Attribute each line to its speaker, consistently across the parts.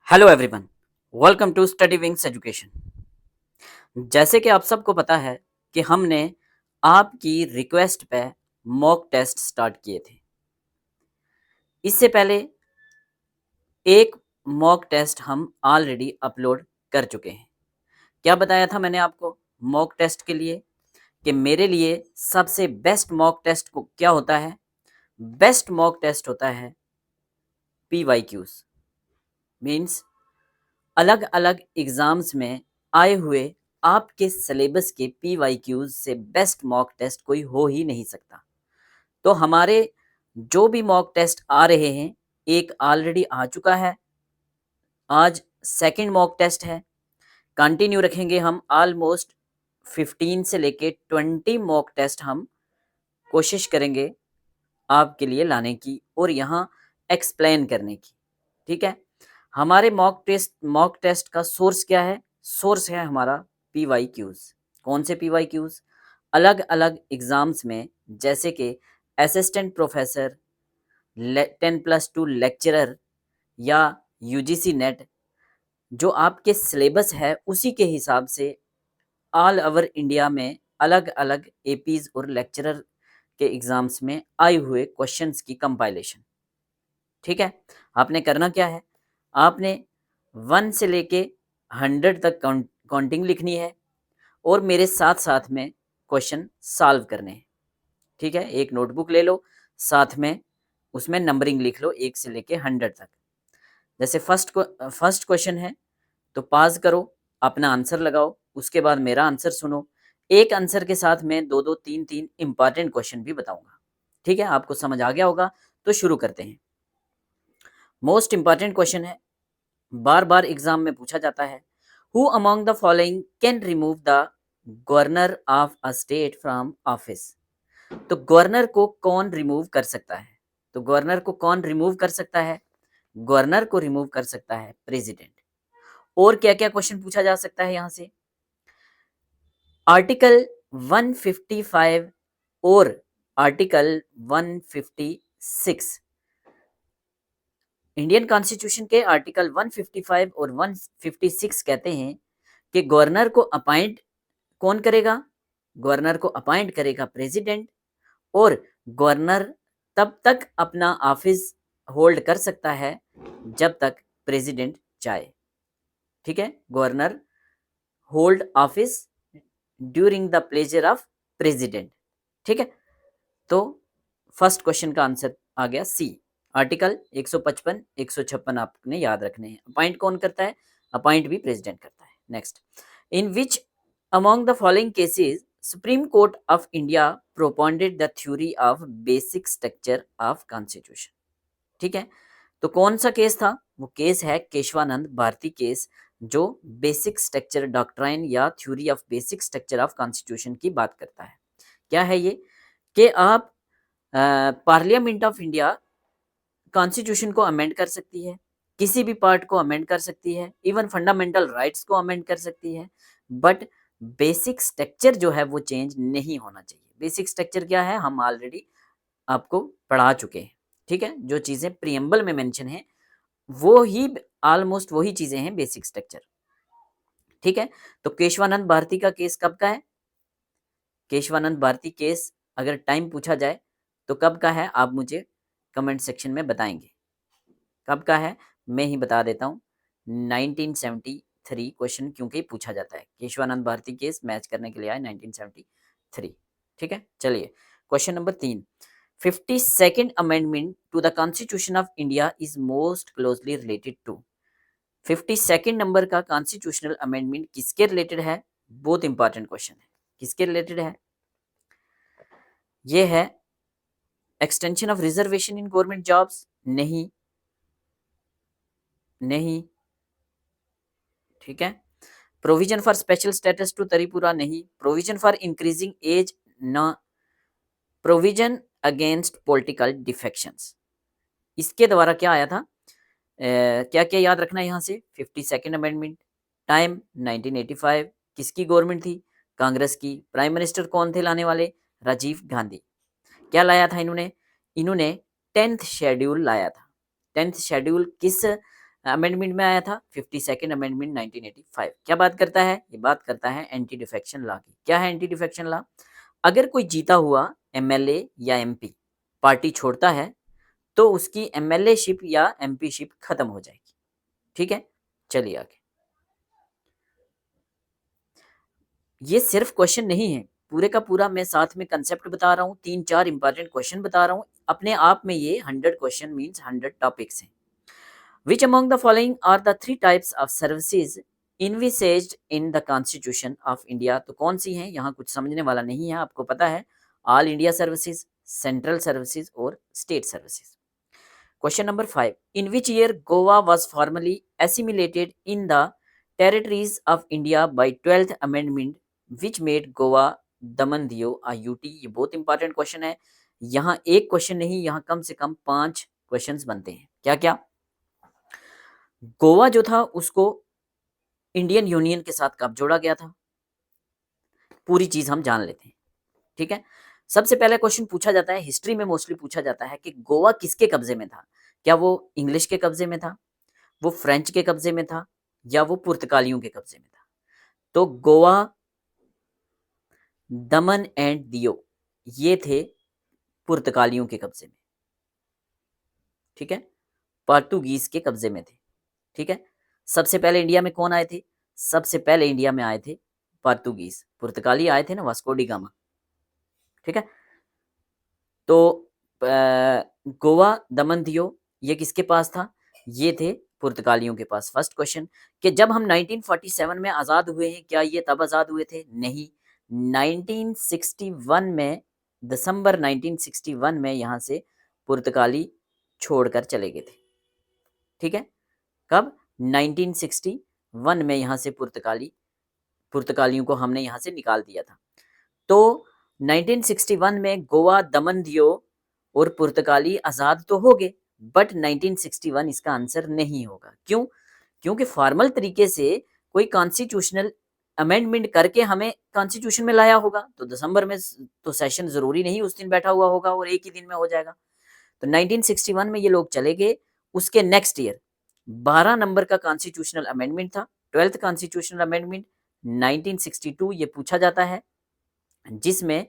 Speaker 1: Hello everyone, welcome to Study Wings Education. जैसे कि आप सबको पता है कि हमने आपकी रिक्वेस्ट पे मॉक टेस्ट स्टार्ट किए थे। इससे पहले एक मॉक टेस्ट हम ऑलरेडी अपलोड कर चुके हैं। क्या बताया था मैंने आपको मॉक टेस्ट के लिए कि मेरे लिए सबसे बेस्ट मॉक टेस्ट को क्या होता है? बेस्ट मॉक टेस्ट होता है PYQs, मीन्स अलग अलग एग्जाम्स में आए हुए आपके सिलेबस के PYQs से बेस्ट मॉक टेस्ट कोई हो ही नहीं सकता। तो हमारे जो भी मॉक टेस्ट आ रहे हैं, एक ऑलरेडी आ चुका है, आज सेकंड मॉक टेस्ट है। कंटिन्यू रखेंगे हम ऑलमोस्ट 15 से लेके 20 मॉक टेस्ट हम कोशिश करेंगे आपके लिए लाने की और यहाँ एक्सप्लेन करने की। ठीक है, हमारे मॉक टेस्ट का सोर्स क्या है? सोर्स है हमारा PYQs। कौन से PYQs? अलग अलग एग्जाम्स में, जैसे कि असिस्टेंट प्रोफेसर, 10+2 लेक्चरर या UGC नेट, जो आपके सिलेबस है उसी के हिसाब से ऑल ओवर इंडिया में अलग अलग APs और लेक्चरर के एग्जाम्स में आए हुए क्वेश्चंस की कंपाइलेशन। ठीक है, आपने करना क्या है? आपने 1 से लेके 100 तक काउंटिंग लिखनी है और मेरे साथ साथ में क्वेश्चन सॉल्व करने हैं। ठीक है, एक नोटबुक ले लो, साथ में उसमें नंबरिंग लिख लो 1 से लेके 100 तक। जैसे फर्स्ट क्वेश्चन है तो पॉज करो, अपना आंसर लगाओ, उसके बाद मेरा आंसर सुनो। एक आंसर के साथ मैं 2-2, 3-3 इंपॉर्टेंट क्वेश्चन भी बताऊंगा। ठीक है, आपको समझ आ गया होगा। तो शुरू करते हैं। मोस्ट इंपॉर्टेंट क्वेश्चन है, बार बार एग्जाम में पूछा जाता है। Who among the following can remove the governor of a state from office? तो गवर्नर को कौन रिमूव कर सकता है? तो गवर्नर को कौन रिमूव कर सकता है? गवर्नर को रिमूव कर सकता है प्रेसिडेंट। और क्या क्या क्वेश्चन पूछा जा सकता है यहां से? आर्टिकल 155 और आर्टिकल 156, इंडियन कॉन्स्टिट्यूशन के आर्टिकल 155 और 156 कहते हैं कि गवर्नर को अपॉइंट कौन करेगा? गवर्नर को अपॉइंट करेगा प्रेसिडेंट, और गवर्नर तब तक अपना ऑफिस होल्ड कर सकता है जब तक प्रेसिडेंट चाहे। ठीक है, governor hold office during the pleasure of president. ठीक है, तो फर्स्ट क्वेश्चन का आंसर आ गया सी। आर्टिकल 155, 156 आपने याद रखने हैं। अपॉइंट कौन करता है? अपॉइंट भी प्रेसिडेंट करता है। Next, in which among the following cases supreme court of India propounded the theory of basic structure of constitution? ठीक है, तो कौन सा केस था? वो केस है केशवानंद भारती केस, जो बेसिक स्ट्रक्चर डॉक्ट्राइन या theory of basic structure of constitution की बात करता है। क्या है ये? कि आप पार्लियामेंट ऑफ इंडिया कॉन्स्टिट्यूशन को अमेंड कर सकती है, किसी भी पार्ट को अमेंड कर सकती है, इवन फंडामेंटल राइट्स को अमेंड कर सकती है, बट बेसिक स्ट्रक्चर जो है वो चेंज नहीं होना चाहिए। बेसिक स्ट्रक्चर क्या है? हम ऑलरेडी आपको पढ़ा चुके हैं। ठीक है, जो चीज़ें प्रियम्बल में मेंशन है वो ही ऑलमोस्ट वही चीज़ें हैं बेसिक स्ट्रक्चर। ठीक है, तो केशवानंद भारती का केस कब का है? केशवानंद भारती केस अगर टाइम पूछा जाए तो कब का है, आप मुझे कमेंट सेक्शन में बताएंगे। कब का है मैं ही बता देता हूँ, 1973 क्वेश्चन क्योंकि पूछा जाता है। केशवानंद भारती केस मैच करने के लिए आए 1973। ठीक है, चलिए question number 3। 52nd amendment to the constitution of India is most closely related to? 52nd number का कॉन्स्टिट्यूशनल अमेंडमेंट किसके रिलेटेड है? बहुत इंपॉर्टेंट क्वेश्चन है। किसके रिलेटेड है? ये है extension of reservation in government jobs? नहीं, नहीं। ठीक है, provision for special status to Tripura? नहीं। Provision for increasing age? न। Provision against political defections? इसके द्वारा क्या आया था? क्या क्या याद रखना है यहाँ से? 52nd अमेंडमेंट, टाइम 1985, किसकी गवर्नमेंट थी? कांग्रेस की। प्राइम मिनिस्टर कौन थे लाने वाले? राजीव गांधी। क्या लाया था इन्होंने? इन्होंने 10th शेड्यूल लाया था। 10th शेड्यूल किस अमेंडमेंट में आया था 52nd अमेंडमेंट 1985। क्या बात करता है? ये बात करता है एंटी डिफेक्शन लॉ की। क्या है एंटी डिफेक्शन लॉ? अगर कोई जीता हुआ एमएलए या एमपी पार्टी छोड़ता है तो उसकी एमएलए शिप या एमपी शिप खत्म हो जाएगी। ठीक है, चलिए आगे। ये सिर्फ क्वेश्चन नहीं है, पूरे का पूरा मैं साथ में कंसेप्ट बता रहा हूँ, 3-4 इंपॉर्टेंट क्वेश्चन बता रहा हूँ। अपने आप में ये 100 क्वेश्चन मीन्स 100 टॉपिक्स हैं। Which among the following are the three types of services envisaged in the Constitution of India? तो कौन सी हैं? यहाँ कुछ समझने वाला नहीं है, आपको पता है। All India services, central services और state services. Question number 5. In which year Goa was formally assimilated in the territories of India by 12th Amendment, which made Goa दमन दियो a UT? ये बहुत इंपॉर्टेंट क्वेश्चन है। यहाँ एक question नहीं, यहाँ कम से कम 5 क्वेश्चंस बनते हैं। क्या क्या? गोवा जो था उसको इंडियन यूनियन के साथ कब जोड़ा गया था? पूरी चीज हम जान लेते हैं। ठीक है, सबसे पहला क्वेश्चन पूछा जाता है, हिस्ट्री में मोस्टली पूछा जाता है कि गोवा किसके कब्जे में था? क्या वो इंग्लिश के कब्जे में था, वो फ्रेंच के कब्जे में था, या वो पुर्तगालियों के कब्जे में था? तो गोवा, दमन एंड दियो ये थे पुर्तगालियों के कब्जे में। ठीक है, पोर्तुगीज के कब्जे में थे। ठीक है, सबसे पहले इंडिया में कौन आए थे? सबसे पहले इंडिया में आए थे पोर्तुगीज। पुर्तगाली आए थे ना, वास्को डी गामा। ठीक है, तो गोवा, दमन दियो ये किसके पास था? ये थे पुर्तगालियों के पास। फर्स्ट क्वेश्चन कि जब हम 1947 में आज़ाद हुए हैं, क्या ये तब आज़ाद हुए थे? नहीं, 1961 में, दिसंबर 1961 में यहाँ से पुर्तगाली छोड़कर चले गए थे। ठीक है, कब? 1961 में यहाँ से पुर्तगालियों को हमने यहाँ से निकाल दिया था। तो 1961 में गोवा, दमन दियो और पुर्तगाली आज़ाद तो हो गए, बट 1961 इसका आंसर नहीं होगा। क्यों? क्योंकि फॉर्मल तरीके से कोई कॉन्स्टिट्यूशनल अमेंडमेंट करके हमें कॉन्स्टिट्यूशन में लाया होगा, तो दिसंबर में तो सेशन ज़रूरी नहीं उस दिन बैठा हुआ होगा और एक ही दिन में हो जाएगा। तो 1961 में ये लोग चले गए। उसके नेक्स्ट ईयर 12 नंबर का कॉन्स्टिट्यूशनल अमेंडमेंट था, 12th कॉन्स्टिट्यूशनल अमेंडमेंट 1962 ये पूछा जाता है, जिसमें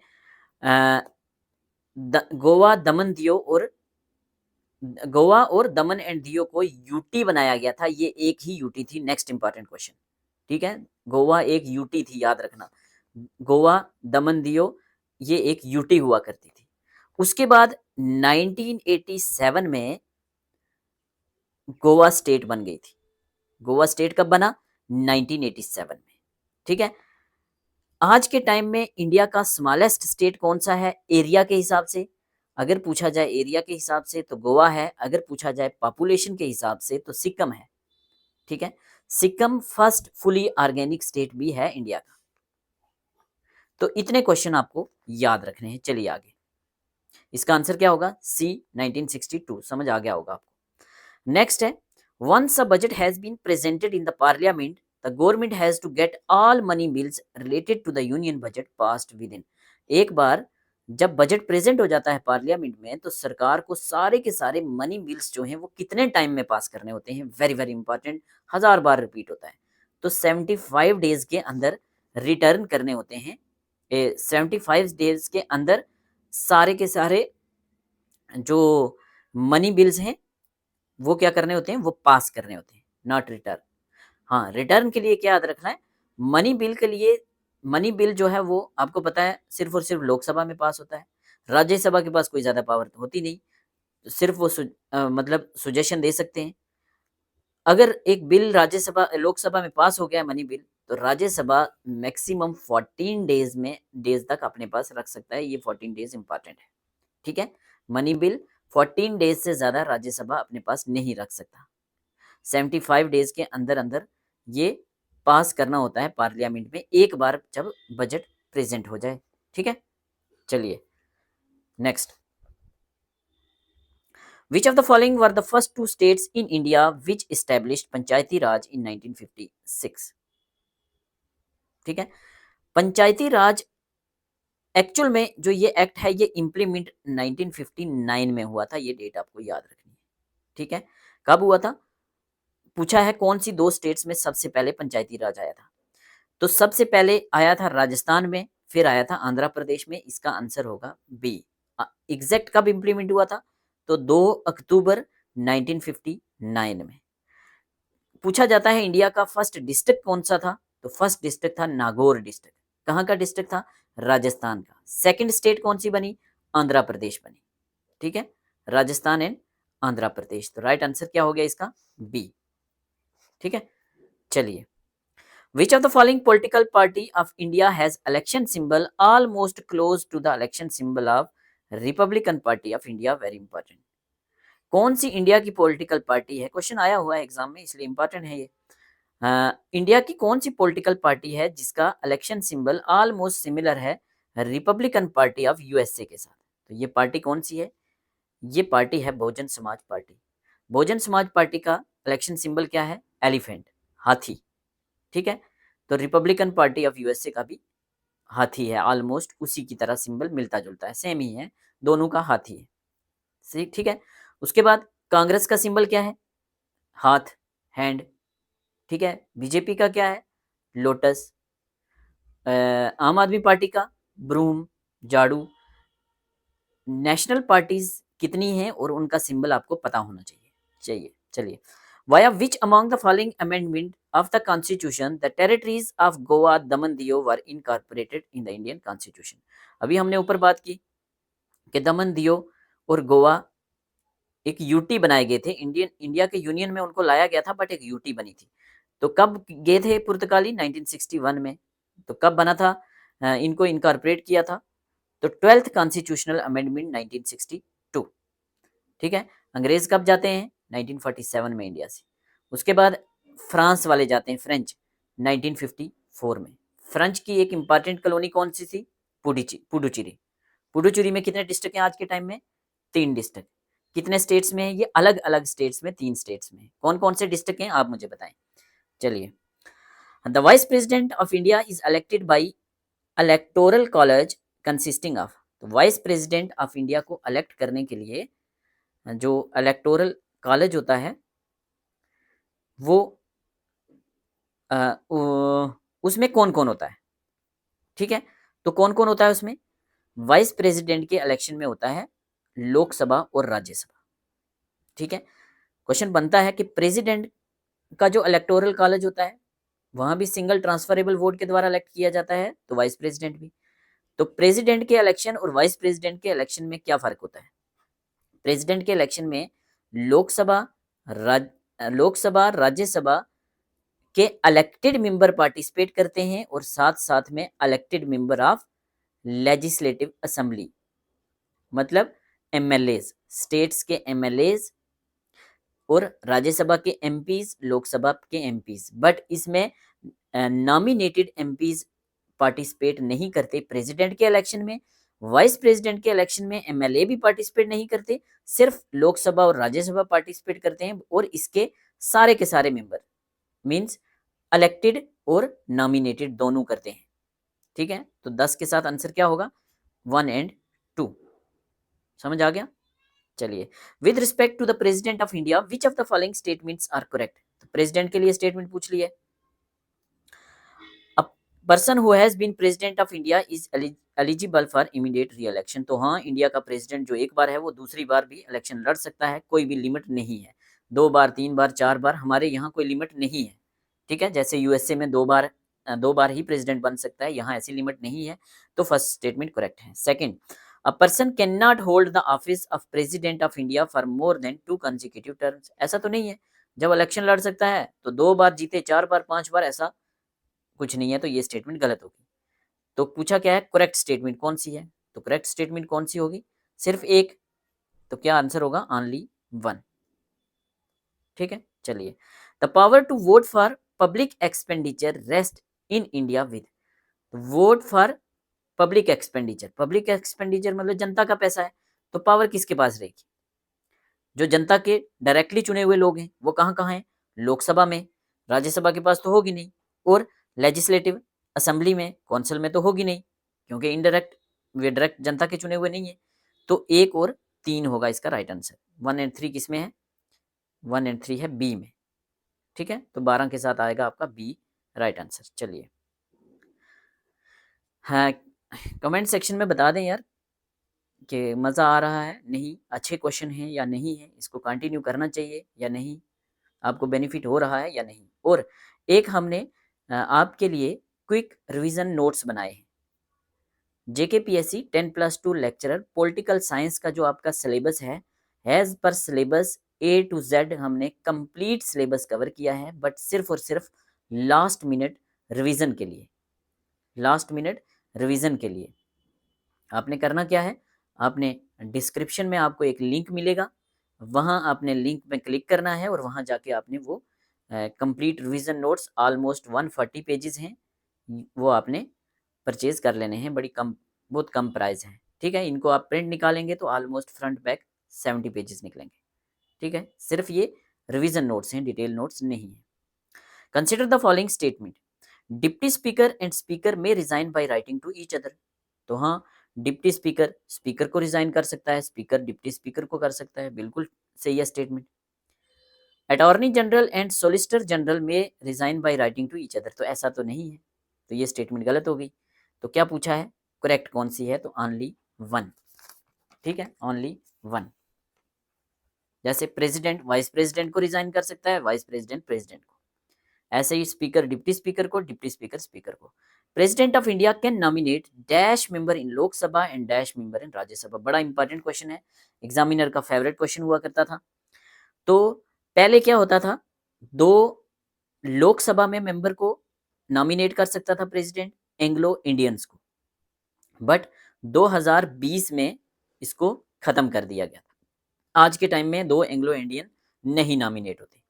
Speaker 1: गोवा और दमन एंड दियो को यूटी बनाया गया था। ये एक ही यूटी थी। Next important question. ठीक है, गोवा एक यूटी थी, याद रखना। गोवा, दमन दियो ये एक यूटी हुआ करती थी। उसके बाद 1987 में गोवा स्टेट बन गई थी। गोवा स्टेट कब बना? 1987 में। ठीक है, आज के टाइम में इंडिया का स्मॉलेस्ट स्टेट कौन सा है एरिया के हिसाब से? अगर पूछा जाए एरिया के हिसाब से तो गोवा है, अगर पूछा जाए पॉपुलेशन के हिसाब से तो सिक्किम है। ठीक है, Sikkim first fully organic state भी है इंडिया का। तो इतने क्वेश्चन आपको याद रखने हैं। चलिए आगे, इसका आंसर क्या होगा? सी, 1962। समझ आ गया होगा आपको। नेक्स्ट है, once a budget has been presented in the parliament the government has to get all money bills related to the union budget passed within। एक बार जब बजट प्रेजेंट हो जाता है पार्लियामेंट में तो सरकार को सारे के सारे मनी बिल्स जो हैं वो कितने टाइम में पास करने होते हैं? वेरी वेरी इंपॉर्टेंट, 1000 बार रिपीट होता है। तो 75 डेज के अंदर रिटर्न करने होते हैं। 75 डेज के अंदर सारे के सारे जो मनी बिल्स हैं वो क्या करने होते हैं? वो पास करने होते हैं, नॉट रिटर्न। हाँ, रिटर्न के लिए क्या याद रखना है? मनी बिल के लिए, मनी बिल जो है वो आपको पता है सिर्फ और सिर्फ लोकसभा में पास होता है। राज्यसभा के पास कोई ज़्यादा पावर होती नहीं, सिर्फ वो मतलब सजेशन दे सकते हैं। अगर एक बिल लोकसभा में पास हो गया मनी बिल, तो राज्यसभा मैक्सिमम 14 डेज तक अपने पास रख सकता है। ये 14 डेज इंपॉर्टेंट है। ठीक है, मनी बिल 14 डेज से ज़्यादा राज्यसभा अपने पास नहीं रख सकता। 75 डेज के अंदर अंदर ये पास करना होता है पार्लियामेंट में, एक बार जब बजट प्रेजेंट हो जाए। ठीक है, चलिए next. Which of the following were the first 2 states in India which established Panchayati Raj in 1956? ठीक है, पंचायती राज एक्चुअल में जो ये एक्ट है ये इम्प्लीमेंट 1959 में हुआ था। ये डेट आपको याद रखनी है। ठीक है, कब हुआ था? पूछा है कौन सी 2 स्टेट्स में सबसे पहले पंचायती राज आया था? तो सबसे पहले आया था राजस्थान में, फिर आया था आंध्र प्रदेश में, इसका आंसर होगा बी। एग्ज़ैक्ट कब इम्प्लीमेंट हुआ था? तो 2 अक्टूबर 1959 में। पूछा जाता है इंडिया का फर्स्ट डिस्ट्रिक्ट कौन-सा था? तो फर्स्ट डिस्ट्रिक्ट था नागौर डिस्ट्रिक्ट। कहाँ का डिस्ट्रिक्ट था? राजस्थान का। सेकंड स्टेट कौन-सी बनी? आंध्र प्रदेश बनी। ठीक है? राजस्थान एंड आंध्र प्रदेश। तो राइट आंसर क्या हो गया इसका? बी। ठीक है? चलिए। Which of the following political party of India has election symbol almost close to the election symbol of Republican Party of India? Very important. कौन सी इंडिया की पॉलिटिकल पार्टी है? क्वेश्चन आया हुआ है एग्जाम में, इसलिए इंपॉर्टेंट है ये। इंडिया की कौन सी पॉलिटिकल पार्टी है जिसका इलेक्शन सिंबल ऑलमोस्ट सिमिलर है रिपब्लिकन पार्टी ऑफ यूएसए के साथ? तो ये पार्टी कौन सी है? ये पार्टी है बहुजन समाज पार्टी। बहुजन समाज पार्टी का इलेक्शन सिंबल क्या है? एलिफेंट, हाथी। ठीक है? तो रिपब्लिकन पार्टी ऑफ यूएसए का भी हाथी है, ऑलमोस्ट उसी की तरह सिंबल मिलता जुलता है, सेम ही है, दोनों का हाथी है। सही, ठीक है। उसके बाद कांग्रेस का सिंबल क्या है? हाथ, हैंड। ठीक है। बीजेपी का क्या है? लोटस। आम आदमी पार्टी का ब्रूम, झाड़ू। नेशनल पार्टीज कितनी हैं और उनका सिंबल आपको पता होना चाहिए। चलिए। Via which among the following amendment of the Constitution the territories of Goa, Daman, Diu were incorporated in the Indian Constitution? अभी हमने ऊपर बात की कि दमन, दियो और गोवा एक यूटी बनाए गए थे। इंडिया के यूनियन में उनको लाया गया था, बट एक यूटी बनी थी। तो कब गए थे पुर्तगाली? 1961 में। तो कब बना था? इनको इनकॉर्पोरेट किया था तो 12th कॉन्स्टिट्यूशनल अमेंडमेंट 1962। ठीक है। अंग्रेज कब जाते हैं? 1947 में इंडिया से। उसके बाद फ्रांस वाले जाते हैं, फ्रेंच, 1954 में। फ्रेंच की एक इंपॉर्टेंट कॉलोनी कौन सी थी? पुडुचेरी। पुडुचेरी में कितने डिस्ट्रिक्ट हैं आज के टाइम में? 3 डिस्ट्रिक्ट। कितने स्टेट्स में है ये? अलग अलग स्टेट्स में, 3 स्टेट्स में। कौन कौन से डिस्ट्रिक्ट हैं आप मुझे बताएं। चलिए। The vice president of India is elected by electoral college consisting of. तो वाइस प्रेसिडेंट ऑफ इंडिया को इलेक्ट करने के लिए जो इलेक्टोरल कॉलेज होता है वो उसमें कौन कौन होता है? ठीक है। तो कौन कौन होता है उसमें? वाइस प्रेसिडेंट के इलेक्शन में होता है लोकसभा और राज्यसभा। ठीक है। क्वेश्चन बनता है कि प्रेसिडेंट का जो इलेक्टोरल कॉलेज होता है वहां भी सिंगल ट्रांसफरेबल वोट के द्वारा इलेक्ट किया जाता है, तो वाइस प्रेसिडेंट भी। तो प्रेसिडेंट के इलेक्शन और वाइस प्रेसिडेंट के इलेक्शन में क्या फर्क होता है? प्रेसिडेंट के इलेक्शन में लोकसभा राज्यसभा के इलेक्टेड मेंबर पार्टिसिपेट करते हैं और साथ साथ में elected member of legislative assembly, मतलब एमएलएज, स्टेट्स के एमएलएज और राज्यसभा के एमपीज, लोकसभा के एमपीज। बट इसमें नॉमिनेटेड एमपीज पार्टिसिपेट नहीं करते प्रेसिडेंट के इलेक्शन में। वाइस प्रेसिडेंट के इलेक्शन में एमएलए भी पार्टिसिपेट नहीं करते, सिर्फ लोकसभा और राज्यसभा पार्टिसिपेट करते हैं। और इसके सारे मेंबर मींस इलेक्टेड और नॉमिनेटेड दोनों करते हैं। ठीक है। तो 10 के साथ आंसर क्या होगा? 1 एंड 2। समझ आ गया? चलिए। With respect to the president of India which of the following statements are correct? तो प्रेसिडेंट के लिए स्टेटमेंट पूछ लिए। Person who has been president of India is eligible for immediate re election. तो हाँ, इंडिया का प्रेसिडेंट जो एक बार है वो दूसरी बार भी इलेक्शन लड़ सकता है, कोई भी लिमिट नहीं है। 2 बार, 3 बार, 4 बार, हमारे यहाँ कोई लिमिट नहीं है। ठीक है। जैसे यूएसए में 2 बार ही प्रेसिडेंट बन सकता है, यहाँ ऐसी लिमिट नहीं है। तो फर्स्ट स्टेटमेंट करेक्ट है। Second, a person can not hold the office of president of India for more than 2 consecutive terms. ऐसा तो नहीं है, जब इलेक्शन लड़ सकता है तो 2 बार जीते, 4 बार, 5 बार, ऐसा कुछ नहीं है। तो ये स्टेटमेंट गलत होगी। तो पूछा क्या है? करेक्ट स्टेटमेंट कौन सी है? तो करेक्ट स्टेटमेंट कौन सी होगी? सिर्फ एक। तो क्या आंसर होगा? ओनली 1। ठीक है। चलिए। The power to vote for public expenditure rest in India with. Vote for public expenditure, public expenditure मतलब जनता का पैसा है, तो पावर किसके पास रहेगी? जो जनता के डायरेक्टली चुने हुए लोग हैं वो कहाँ कहाँ हैं? लोकसभा में। राज्यसभा के पास तो होगी नहीं। और लेजिस्लेटिव असेंबली में, कौंसिल में तो होगी नहीं, क्योंकि इनडायरेक्ट, वे डायरेक्ट जनता के चुने हुए नहीं है। तो 1 और 3 होगा इसका राइट आंसर। 1 एंड 3 किस में है? 1 एंड 3 है बी में। ठीक है, तो 12 के साथ आएगा आपका बी राइट आंसर। चलिए, हाँ, कमेंट सेक्शन में बता दें यार कि मज़ा आ रहा है, नहीं, अच्छे क्वेश्चन हैं या नहीं है, इसको कंटिन्यू करना चाहिए या नहीं, आपको बेनिफिट हो रहा है या नहीं। और एक हमने आपके लिए क्विक रिवीजन नोट्स बनाए हैं। जेकेपीएससी 10+2 लेक्चरर पॉलिटिकल साइंस का जो आपका सिलेबस है, as per syllabus A to Z हमने कंप्लीट सिलेबस कवर किया है, बट सिर्फ और सिर्फ लास्ट मिनट रिवीजन के लिए, लास्ट मिनट रिवीजन के लिए आपने करना क्या है, आपने डिस्क्रिप्शन में आपको एक लिंक मिलेगा, वहाँ आपने लिंक में क्लिक करना है और वहाँ जाके आपने वो complete revision notes almost 140 pages हैं, वो आपने परचेज कर लेने हैं, बड़ी कम, बहुत कम प्राइस है। ठीक है, इनको आप प्रिंट निकालेंगे तो ऑलमोस्ट फ्रंट बैक 70 पेजेस निकलेंगे। ठीक है, सिर्फ ये रिवीजन नोट्स हैं, डिटेल नोट्स नहीं है। Consider the following statement, deputy speaker and speaker may resign by writing to each other. तो हाँ, डिप्टी स्पीकर स्पीकर को रिजाइन कर सकता है, स्पीकर डिप्टी स्पीकर को कर सकता है, बिल्कुल सही है statement. Attorney general and solicitor general may resign by writing to each other, तो ऐसा तो नहीं है, तो ये स्टेटमेंट गलत हो गई। तो क्या पूछा है, करेक्ट कौन सी है, तो ओनली वन। ठीक है, ओनली वन। जैसे प्रेसिडेंट वाइस प्रेसिडेंट को रिजाइन कर सकता है, वाइस प्रेसिडेंट प्रेसिडेंट को, ऐसे ही स्पीकर डिप्टी स्पीकर को, डिप्टी स्पीकर स्पीकर को। President of India can nominate dash member in Lok Sabha and dash member in Rajya Sabha. बड़ा इंपॉर्टेंट क्वेश्चन है, एग्जामिनर का फेवरेट क्वेश्चन हुआ करता था। तो पहले क्या होता था, दो लोकसभा में मेंबर को नॉमिनेट कर सकता था प्रेसिडेंट, एंग्लो इंडियंस को, बट 2020 में इसको खत्म कर दिया गया था। आज के टाइम में दो एंग्लो इंडियन नहीं नॉमिनेट होते।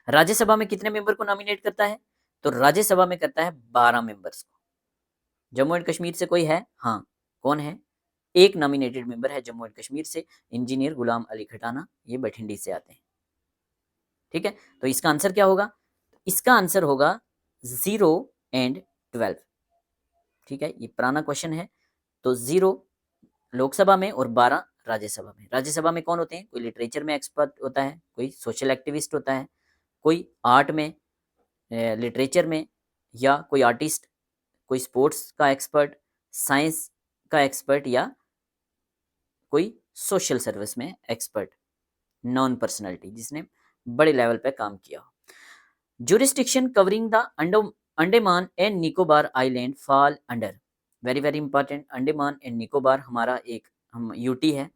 Speaker 1: राज्यसभा में कितने मेंबर को नॉमिनेट करता है, तो राज्यसभा में करता है 12 मेंबर्स को। जम्मू एंड कश्मीर से कोई है, हाँ, कौन है, एक नॉमिनेटेड मेंबर है जम्मू एंड कश्मीर से, इंजीनियर गुलाम अली खटाना, ये बठिंडी से आते हैं। ठीक है, तो इसका आंसर क्या होगा, इसका आंसर होगा 0 एंड 12। ठीक है, ये पुराना क्वेश्चन है, तो 0 लोकसभा में और 12 राज्यसभा में। राज्यसभा में कौन होते हैं, कोई लिटरेचर में एक्सपर्ट होता है, कोई सोशल एक्टिविस्ट होता है, कोई आर्ट में, लिटरेचर में, या कोई आर्टिस्ट, कोई स्पोर्ट्स का एक्सपर्ट, साइंस का एक्सपर्ट, या कोई सोशल सर्विस में एक्सपर्ट, नॉन पर्सनैलिटी जिसने बड़े लेवल पे काम किया हो। Jurisdiction covering the Andaman and Nicobar island fall under, very very important. Andaman and Nicobar हमारा एक हम यूटी है,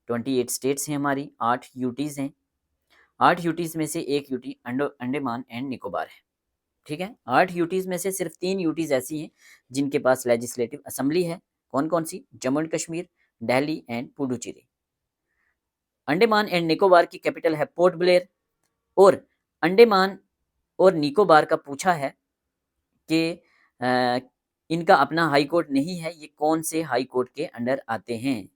Speaker 1: 28 स्टेट्स हैं हमारी, 8 यूटीज़ हैं, 8 यूटीज़ में से एक यूटी अंडमान एंड निकोबार है। ठीक है, 8 यूटीज़ में से सिर्फ 3 यूटीज़ ऐसी हैं जिनके पास लेजिस्लेटिव असेंबली है। कौन कौन सी, Jammu and Kashmir, Delhi and Puducherry. Andaman and Nicobar की कैपिटल है पोर्ट ब्लेयर। और अंडमान और निकोबार का पूछा है कि इनका अपना हाई कोर्ट नहीं है, ये कौन से हाई कोर्ट के अंडर आते हैं,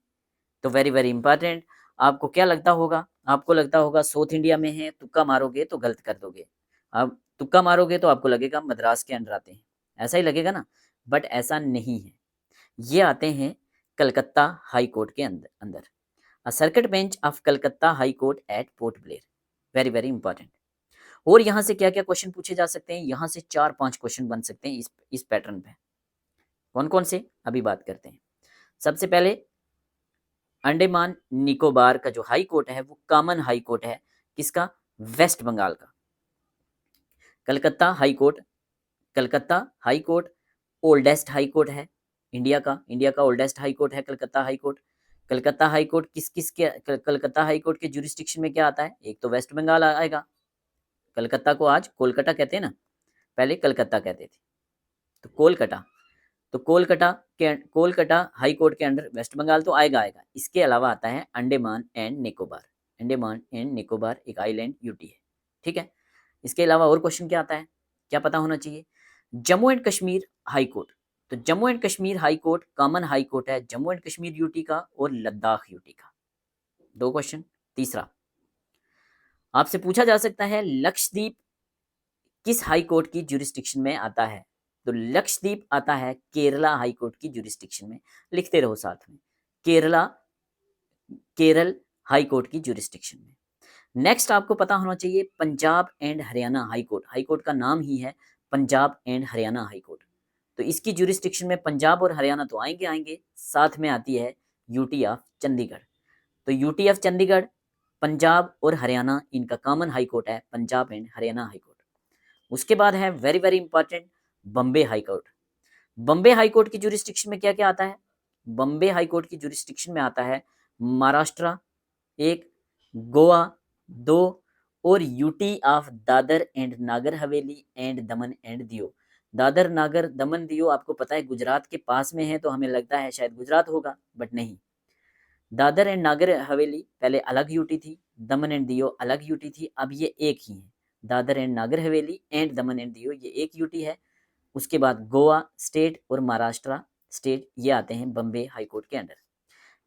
Speaker 1: तो वेरी वेरी इंपॉर्टेंट। आपको क्या लगता होगा, आपको लगता होगा साउथ इंडिया में है, तुक्का मारोगे तो गलत कर दोगे। अब तुक्का मारोगे तो आपको लगेगा मद्रास के अंडर आते हैं, ऐसा ही लगेगा ना, बट ऐसा नहीं है, ये आते हैं कलकत्ता हाई कोर्ट के अंदर। A circuit bench of Calcutta high court at port Blair, very very important. और यहाँ से क्या क्या क्वेश्चन पूछे जा सकते हैं, यहाँ से 4-5 क्वेश्चन बन सकते हैं इस पैटर्न पे। कौन कौन से, अभी बात करते हैं। सबसे पहले अंडमान निकोबार का जो हाई कोर्ट है वो कॉमन हाई कोर्ट है, किसका, वेस्ट बंगाल का। Calcutta high court, Calcutta high court oldest high court है इंडिया का ओल्डेस्ट हाई कोर्ट है Calcutta high court. Calcutta high court किस किस के, कलकत्ता हाई कोर्ट के जुरिस्डिक्शन में क्या आता है, एक तो वेस्ट बंगाल आएगा, कलकत्ता को आज कोलकाता कहते हैं ना, पहले कलकत्ता कहते थे, तो कोलकाता, तो कोलकाता हाई कोर्ट के अंडर वेस्ट बंगाल तो आएगा। इसके अलावा आता है अंडमान एंड निकोबार, अंडमान एंड निकोबार एक आइलैंड यूटी है। ठीक है, इसके अलावा और क्वेश्चन क्या आता है, क्या पता होना चाहिए, Jammu and Kashmir high court, तो Jammu and Kashmir high court common high court है जम्मू एंड कश्मीर यूटी का और लद्दाख यूटी का। 2 क्वेश्चन। तीसरा, आपसे पूछा जा सकता है लक्षद्वीप किस हाई कोर्ट की जुरिस्डिक्शन में आता है, तो लक्षद्वीप आता है केरला हाई कोर्ट की जुरिस्डिक्शन में, लिखते रहो साथ में, केरल हाई कोर्ट की जुरिस्डिक्शन में। नेक्स्ट आपको पता होना चाहिए Punjab and Haryana high court. High court का नाम ही है Punjab and Haryana high court. तो इसकी ज्यूरिस्डिक्शन में पंजाब और हरियाणा तो आएंगे आएंगे, साथ में आती है यूटी ऑफ चंडीगढ़। तो यूटी ऑफ चंडीगढ़, पंजाब और हरियाणा, इनका कॉमन हाई कोर्ट है Punjab and Haryana high court. उसके बाद है very very important Bombay high court. Bombay high court की ज्यूरिस्डिक्शन में क्या क्या आता है? बम्बे हाई कोर्ट की ज्यूरिस्डिक्शन में आता है महाराष्ट्र एक, गोवा दो, और UT of Dadar and Nagar Haveli and Daman and दियो। दादर नागर दमन दियो आपको पता है गुजरात के पास में है, तो हमें लगता है शायद गुजरात होगा, बट नहीं। दादर एंड नागर हवेली पहले अलग यूटी थी, दमन एंड दियो अलग यूटी थी, अब ये एक ही है। Dadar and Nagar Haveli and Daman and दियो ये एक यूटी है। उसके बाद गोवा स्टेट और महाराष्ट्र स्टेट ये आते हैं बम्बे हाई कोर्ट के अंडर।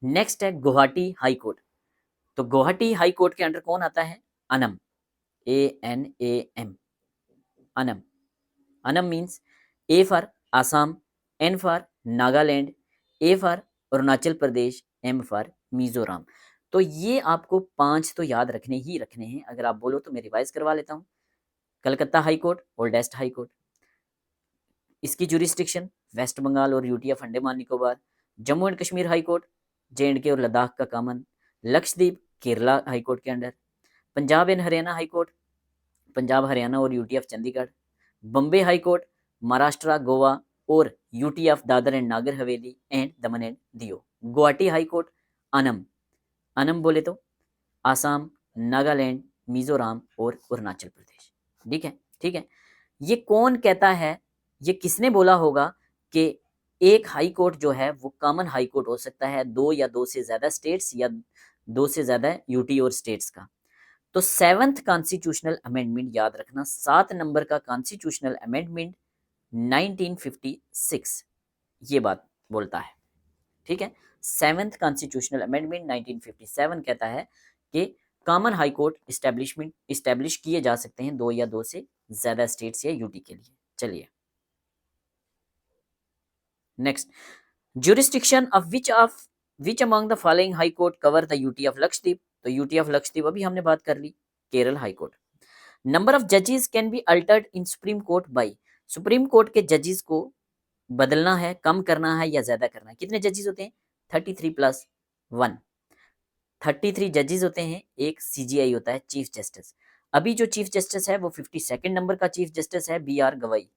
Speaker 1: नेक्स्ट है गुवाहाटी हाई कोर्ट। तो गुवाहाटी हाई कोर्ट के अंडर कौन आता है? अनम, ANAM, अनम। अनम means A for Assam, N for Nagaland, A for Arunachal Pradesh, M for Mizoram. तो ये आपको 5 तो याद रखने ही रखने हैं। अगर आप बोलो तो मैं रिवाइज करवा लेता हूँ। Calcutta high court, oldest high court, इसकी जुरिस्डिक्शन वेस्ट बंगाल और UT of Andaman Nicobar. Jammu and Kashmir high court, JNK और लद्दाख का common. Lakshadweep Kerala high court के under. Punjab and Haryana high court, Punjab Haryana और UT of Chandigarh. Bombay high court, Maharashtra Goa और UT of Dadar and Nagar Haveli and Daman and दियो। गुवाहाटी हाई कोर्ट, अनम, अनम बोले तो आसाम, नागालैंड, मिजोरम और अरुणाचल प्रदेश। ठीक है, ठीक है। ये कौन कहता है, ये किसने बोला होगा कि एक हाई कोर्ट जो है वो कॉमन हाई कोर्ट हो सकता है दो या दो से ज्यादा स्टेट्स या दो से ज्यादा यूटी और स्टेट्स का? तो 7th कॉन्स्टिट्यूशनल अमेंडमेंट याद रखना, 7 नंबर का कॉन्स्टिट्यूशनल अमेंडमेंट 1956 ये बात बोलता है। ठीक है, 7th कॉन्स्टिट्यूशनल अमेंडमेंट 1957 कहता है कि कॉमन हाई कोर्ट इस्टेब्लिश किए जा सकते हैं दो या दो से ज्यादा स्टेट्स या यूटी के लिए। चलिए next, jurisdiction of which among the following high court cover the UT of Lakshadweep? तो यूटी ऑफ लक्षद्वीप अभी हमने बात कर ली, Kerala high court. Number of जजेस can be altered in supreme court by, supreme court के जजेस को बदलना है, कम करना है या ज्यादा करना है। कितने जजेस होते हैं? 33 प्लस 1, 33 जजेस होते हैं। एक CGI होता है चीफ जस्टिस। अभी जो चीफ जस्टिस है वो 52nd नंबर का चीफ जस्टिस है BR गवई।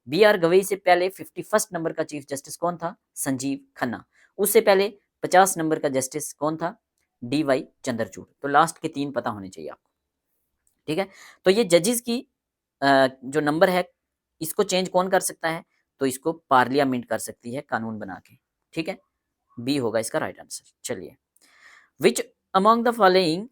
Speaker 1: BR गवई से पहले 51st नंबर का चीफ जस्टिस कौन था? संजीव खन्ना। उससे पहले 50 नंबर का जस्टिस कौन था? DY चंद्रचूड़। तो लास्ट के 3 पता होने चाहिए आपको। ठीक है, तो ये जजेस की जो नंबर है इसको चेंज कौन कर सकता है? तो इसको पार्लियामेंट कर सकती है कानून बना के। ठीक है, बी होगा इसका राइट आंसर। चलिए, विच among the following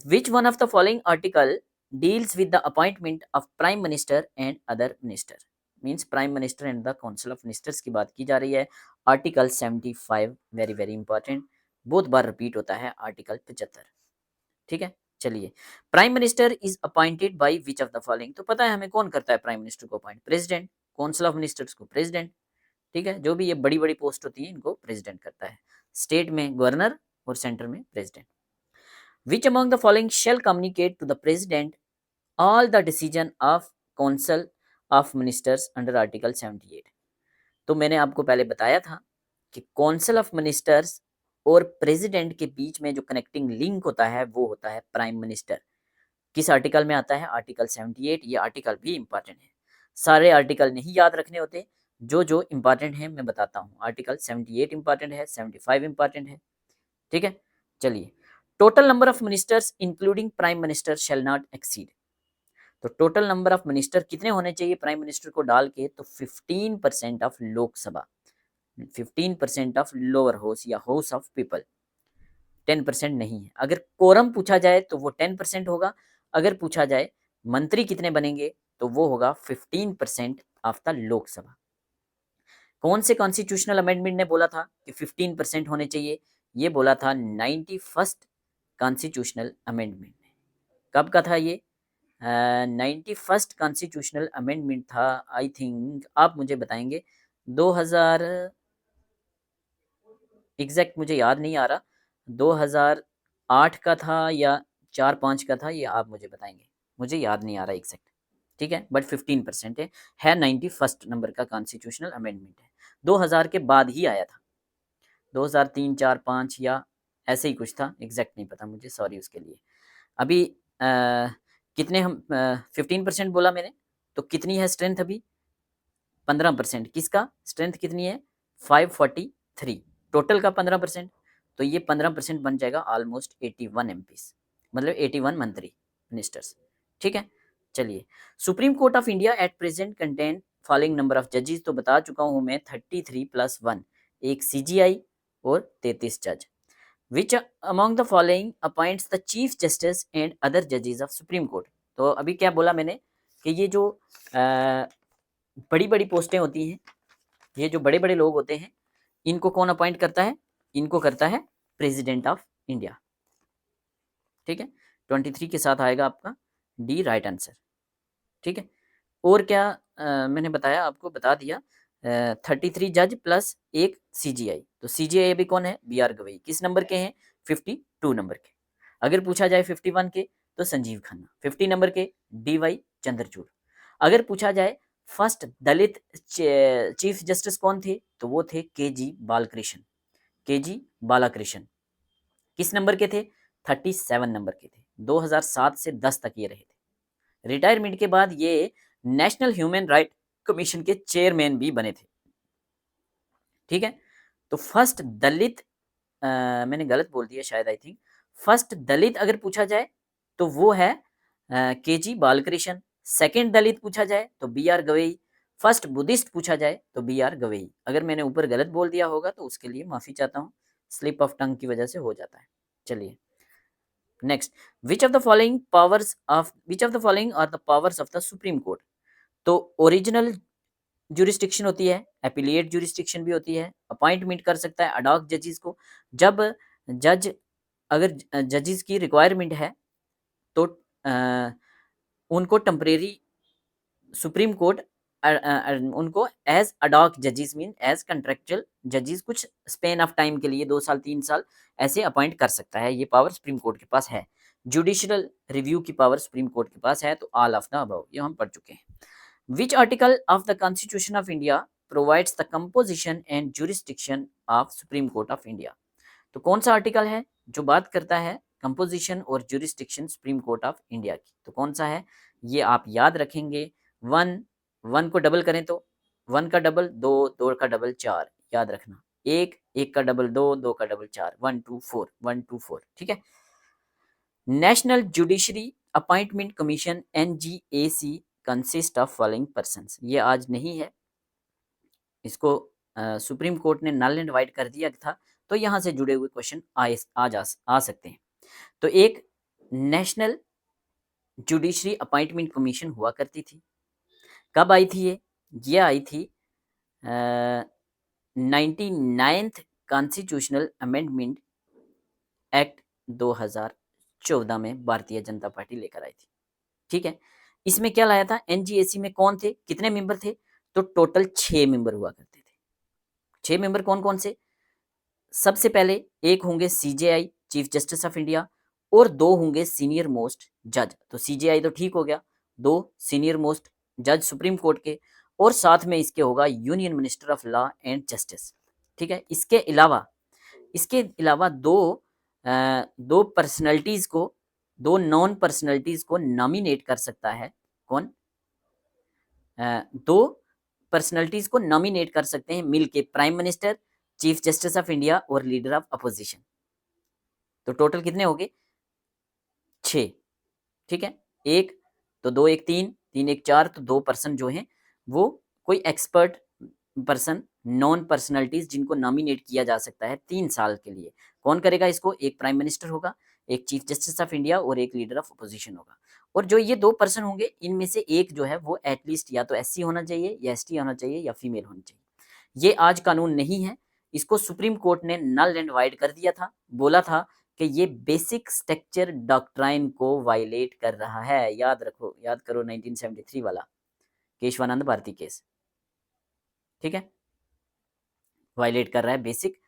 Speaker 1: which one of the following article deals with the appointment of prime minister and other minister? Means prime minister and the council of ministers की बात की जा रही है। आर्टिकल 75 वेरी वेरी इंपॉर्टेंट, बहुत बार repeat होता है article 75। ठीक है, चलिए, prime minister is appointed by which of the following? तो पता है हमें कौन करता है प्राइम मिनिस्टर को appoint? President. Council of ministers को प्रेसिडेंट। ठीक है, जो भी ये बड़ी बड़ी पोस्ट होती है इनको प्रेसिडेंट करता है। स्टेट में गवर्नर और सेंटर में president. Which among the following shall communicate to the president all the decision of council of ministers under article 78? तो मैंने आपको पहले बताया था कि काउंसिल ऑफ मिनिस्टर्स और प्रेसिडेंट के बीच में जो कनेक्टिंग लिंक होता है वो होता है प्राइम मिनिस्टर। किस आर्टिकल में आता है? आर्टिकल 78। ये आर्टिकल भी इंपॉर्टेंट है, सारे आर्टिकल नहीं याद रखने होते, जो जो इंपॉर्टेंट है मैं बताता हूँ। आर्टिकल 78 इंपॉर्टेंट है, 75 इंपॉर्टेंट है। ठीक है, चलिए, total number of ministers including prime minister shall not exceed. तो टोटल नंबर ऑफ मिनिस्टर कितने होने चाहिए प्राइम मिनिस्टर को डाल के? तो 15% of Lok Sabha, 15% of lower house या हाउस ऑफ पीपल, 10% नहीं है। अगर कोरम पूछा जाए तो वो 10% होगा। अगर पूछा जाए मंत्री कितने बनेंगे तो वो होगा 15% ऑफ द लोकसभा। कौन से कॉन्स्टिट्यूशनल अमेंडमेंट ने बोला था कि 15% होने चाहिए? ये बोला था 91st कॉन्स्टिट्यूशनल अमेंडमेंट ने। कब का था ये? 91st कॉन्स्टिट्यूशनल अमेंडमेंट था, आई थिंक आप मुझे बताएंगे। 2000 एग्जैक्ट मुझे याद नहीं आ रहा, 2000 8 का था या 4-5 का था, ये आप मुझे बताएँगे। मुझे याद नहीं आ रहा एग्ज़ैक्ट, ठीक है? बट 15% है 91st नंबर का कॉन्स्टिट्यूशनल अमेंडमेंट है। 2000 के बाद ही आया था। 2003, 4, 5 या ऐसे ही कुछ था, एग्ज़ैक्ट नहीं पता मुझे, सॉरी उसके लिए। अभी कितने हम 15% बोला मैंने, तो कितनी है स्ट्रेंथ अभी? 15%। किसका स्ट्रेंथ कितनी है? 543। टोटल का 15%, तो ये 15% बन जाएगा ऑलमोस्ट 81 एमपीज़, मतलब 81 मंत्री मिनिस्टर्स, ठीक है? चलिए, supreme court of India at present contain following number of जजेस, तो बता चुका हूँ मैं 33 प्लस 1, एक सीजीआई और 33 जज। विच among the following appoints the chief justice and other जजेस ऑफ सुप्रीम कोर्ट। तो अभी क्या बोला मैंने कि ये जो बड़ी बड़ी पोस्टें होती हैं, ये जो बड़े बड़े लोग होते हैं, इनको कौन अपॉइंट करता है? इनको करता है प्रेसिडेंट ऑफ इंडिया, ठीक है? 23 के साथ आएगा आपका डी राइट आंसर, ठीक है? और क्या मैंने बताया आपको, बता दिया 33 जज प्लस एक सीजीआई। तो सीजीआई अभी कौन है? B R Gavai. किस नंबर के हैं? 52 नंबर के। अगर पूछा जाए 51 के, तो संजीव खन्ना। 50 नंबर के, डी वाई चंद्रचूड़। अगर पूछा जाए फर्स्ट दलित चीफ जस्टिस कौन थे, तो वो थे के जी बालकृष्ण, के जी बालाकृष्ण। किस नंबर के थे? 37 नंबर के थे। 2007 से 10 तक ये रहे थे। रिटायरमेंट के बाद ये नेशनल ह्यूमन राइट कमीशन के चेयरमैन भी बने थे, ठीक है? तो फर्स्ट दलित मैंने गलत बोल दिया शायद, आई थिंक फर्स्ट दलित अगर पूछा जाए तो वो है के जी बालकृष्ण। सेकंड दलित पूछा जाए तो B R Gavai. First Buddhist पूछा जाए तो बी आर गवई। अगर मैंने ऊपर गलत बोल दिया होगा तो उसके लिए माफ़ी चाहता हूँ, स्लिप ऑफ टंग की वजह से हो जाता है। चलिए next, which of the following are the powers of the supreme court. तो ओरिजिनल ज्यूरिस्डिक्शन होती है, एपिलिएट ज्यूरिस्डिक्शन भी होती है, अपॉइंटमेंट कर सकता है अडॉक जजेस को। जब जज अगर जजेस की रिक्वायरमेंट है तो उनको टेम्परेरी सुप्रीम कोर्ट उनको एज अडॉक जजेस मीन एज कंट्रेक्चुअल जजेस कुछ स्पेन ऑफ टाइम के लिए 2 साल 3 साल ऐसे अपॉइंट कर सकता है। ये पावर सुप्रीम कोर्ट के पास है। जुडिशियल रिव्यू की पावर सुप्रीम कोर्ट के पास है। तो ऑल ऑफ द अबव ये हम पढ़ चुके हैं। Which article of the constitution of India provides the composition and jurisdiction of supreme court of India. तो कौन सा आर्टिकल है जो बात करता है कंपोजिशन और jurisdiction supreme court of India की? तो कौन सा है ये आप याद रखेंगे। 1 को डबल करें तो 1 का डबल 2, 2 का डबल 4, याद रखना। 1 का डबल 2, 2 का डबल 4, 1 2 4, 1 2 4, ठीक है? National judiciary appointment commission NGAC consist of following persons. ये आज नहीं है, इसको सुप्रीम कोर्ट ने नल एंड वाइड कर दिया था, तो यहाँ से जुड़े हुए क्वेश्चन आ सकते हैं। तो एक नेशनल जुडिशरी अपॉइंटमेंट कमीशन हुआ करती थी। कब आई थी ये आई थी 99th कॉन्स्टिट्यूशनल अमेंडमेंट एक्ट 2014 में भारतीय जनता पार्टी लेकर आई थी, ठीक है? इसमें क्या लाया था? NGAC में कौन थे, कितने मेंबर थे? तो टोटल 6 मेंबर हुआ करते थे। 6 मेंबर कौन कौन से? सबसे पहले एक होंगे CJI chief justice of India और 2 होंगे सीनियर मोस्ट जज। तो CJI तो ठीक हो गया, 2 सीनियर मोस्ट जज सुप्रीम कोर्ट के, और साथ में इसके होगा union minister of law and justice, ठीक है? इसके अलावा दो पर्सनैलिटीज को, 2 नॉन पर्सनैलिटीज को नॉमिनेट कर सकता है कौन? 2 पर्सनैलिटीज को नॉमिनेट कर सकते हैं मिलके prime minister, chief justice of India और लीडर ऑफ अपोजिशन। तो टोटल कितने हो गए? 6, ठीक है? एक तो 2 1 3, 3 1 4, तो 2 पर्सन जो हैं वो कोई एक्सपर्ट पर्सन, नॉन पर्सनैलिटीज जिनको नॉमिनेट किया जा सकता है 3 साल के लिए। कौन करेगा इसको? एक प्राइम मिनिस्टर होगा, एक चीफ जस्टिस ऑफ इंडिया और एक लीडर ऑफ अपोजिशन होगा। और जो ये 2 पर्सन होंगे इनमें से एक जो है वो एटलीस्ट या तो SC होना चाहिए या ST होना चाहिए या फीमेल होनी चाहिए। ये आज कानून नहीं है, इसको सुप्रीम कोर्ट ने नल एंड वाइड कर दिया था। बोला था कि ये बेसिक स्ट्रक्चर डॉक्ट्राइन को वायलेट कर रहा है। याद रखो, याद करो 1973 वाला केशवानंद भारती केस, ठीक है? वायलेट कर रहा है बेसिक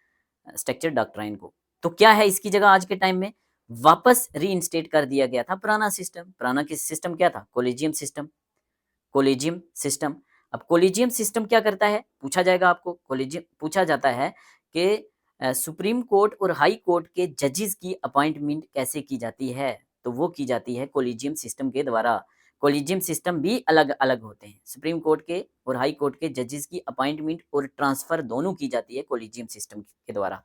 Speaker 1: स्ट्रक्चर डॉक्ट्राइन को। तो क्या है इसकी जगह आज के टाइम में? वापस रीइंस्टेट कर दिया गया था पुराना सिस्टम। पुराना सिस्टम क्या था? Collegium system. Collegium system. अब कोलिजियम सिस्टम क्या करता है? पूछा जाएगा आपको। कोलिजियम पूछा जाता है कि सुप्रीम कोर्ट और हाई कोर्ट के जजेस की अपॉइंटमेंट कैसे की जाती है? तो वो की जाती है कोलिजियम सिस्टम के द्वारा। कोलिजियम सिस्टम भी अलग-अलग होते हैं। सुप्रीम कोर्ट के और हाई कोर्ट के जजेस की अपॉइंटमेंट और ट्रांसफर दोनों की जाती है कोलिजियम सिस्टम के द्वारा।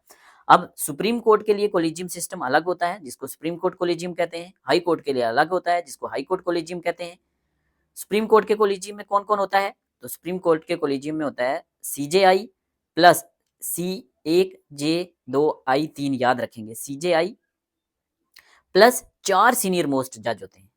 Speaker 1: अब सुप्रीम कोर्ट के लिए कोलिजियम सिस्टम अलग होता है, जिसको सुप्रीम कोर्ट कोलिजियम कहते हैं। हाई कोर्ट के लिए अलग होता है, जिसको हाई कोर्ट कोलिजियम कहते हैं। सुप्रीम कोर्ट के कोलिजियम में कौन-कौन होता है? तो सुप्रीम कोर्ट के कोलिजियम में होता है CJI plus C1 J2 I3 याद रखेंगे। सीजेआई प्लस 4 सीनियर मोस्ट जज होते हैं।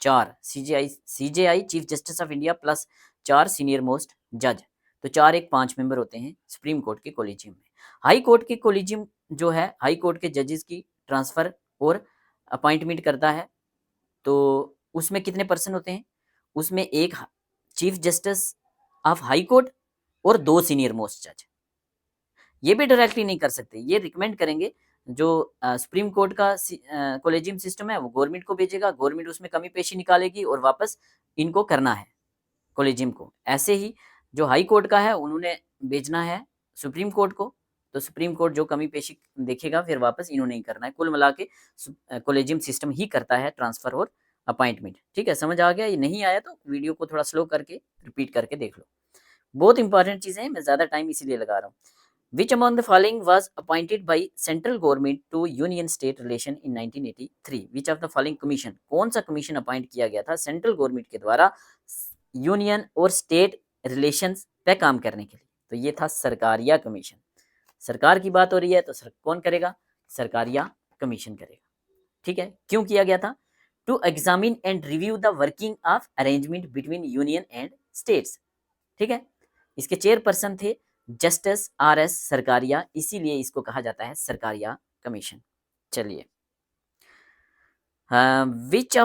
Speaker 1: 4 CJI chief justice of India plus 4 senior most जज। तो 4 एक 5 मेंबर होते हैं सुप्रीम कोर्ट के कोलिजियम में। हाई कोर्ट के कोलिजियम जो है, हाई कोर्ट के जजेस की ट्रांसफर और अपॉइंटमेंट करता है। तो उसमें कितने पर्सन होते हैं? उसमें एक chief justice of high court और 2 सीनियर मोस्ट जज। ये भी डायरेक्टली नहीं कर सकते, ये रिकमेंड करेंगे। जो सुप्रीम कोर्ट का कोलेजियम सिस्टम है वो गवर्नमेंट को भेजेगा, गवर्नमेंट उसमें कमी पेशी निकालेगी और वापस इनको करना है कोलेजियम को। ऐसे ही जो हाई कोर्ट का है उन्होंने भेजना है सुप्रीम कोर्ट को, तो सुप्रीम कोर्ट जो कमी पेशी देखेगा फिर वापस इन्होंने ही करना है। कुल मिला के कोलेजियम सिस्टम ही करता है ट्रांसफर और अपॉइंटमेंट। ठीक है, समझ आ गया? ये नहीं आया तो वीडियो को थोड़ा स्लो करके रिपीट करके देख लो। बहुत इंपॉर्टेंट चीज़ें हैं, मैं ज़्यादा टाइम इसीलिए लगा रहा हूँ। Which among the following was appointed by central government to union state relation in 1983? Which of the following commission? कौन सा कमीशन अपॉइंट किया गया था सेंट्रल गवर्नमेंट के द्वारा यूनियन और स्टेट रिलेशंस पे काम करने के लिए? तो ये था सरकारिया कमीशन। सरकार की बात हो रही है तो कौन करेगा? सरकारिया कमीशन करेगा। ठीक है, क्यों किया गया था? To examine and review the working of arrangement between union and states. ठीक है, इसके चेयरपर्सन थे जस्टिस RS सरकारिया, इसीलिए इसको कहा जाता है सरकारिया कमीशन। चलिए, which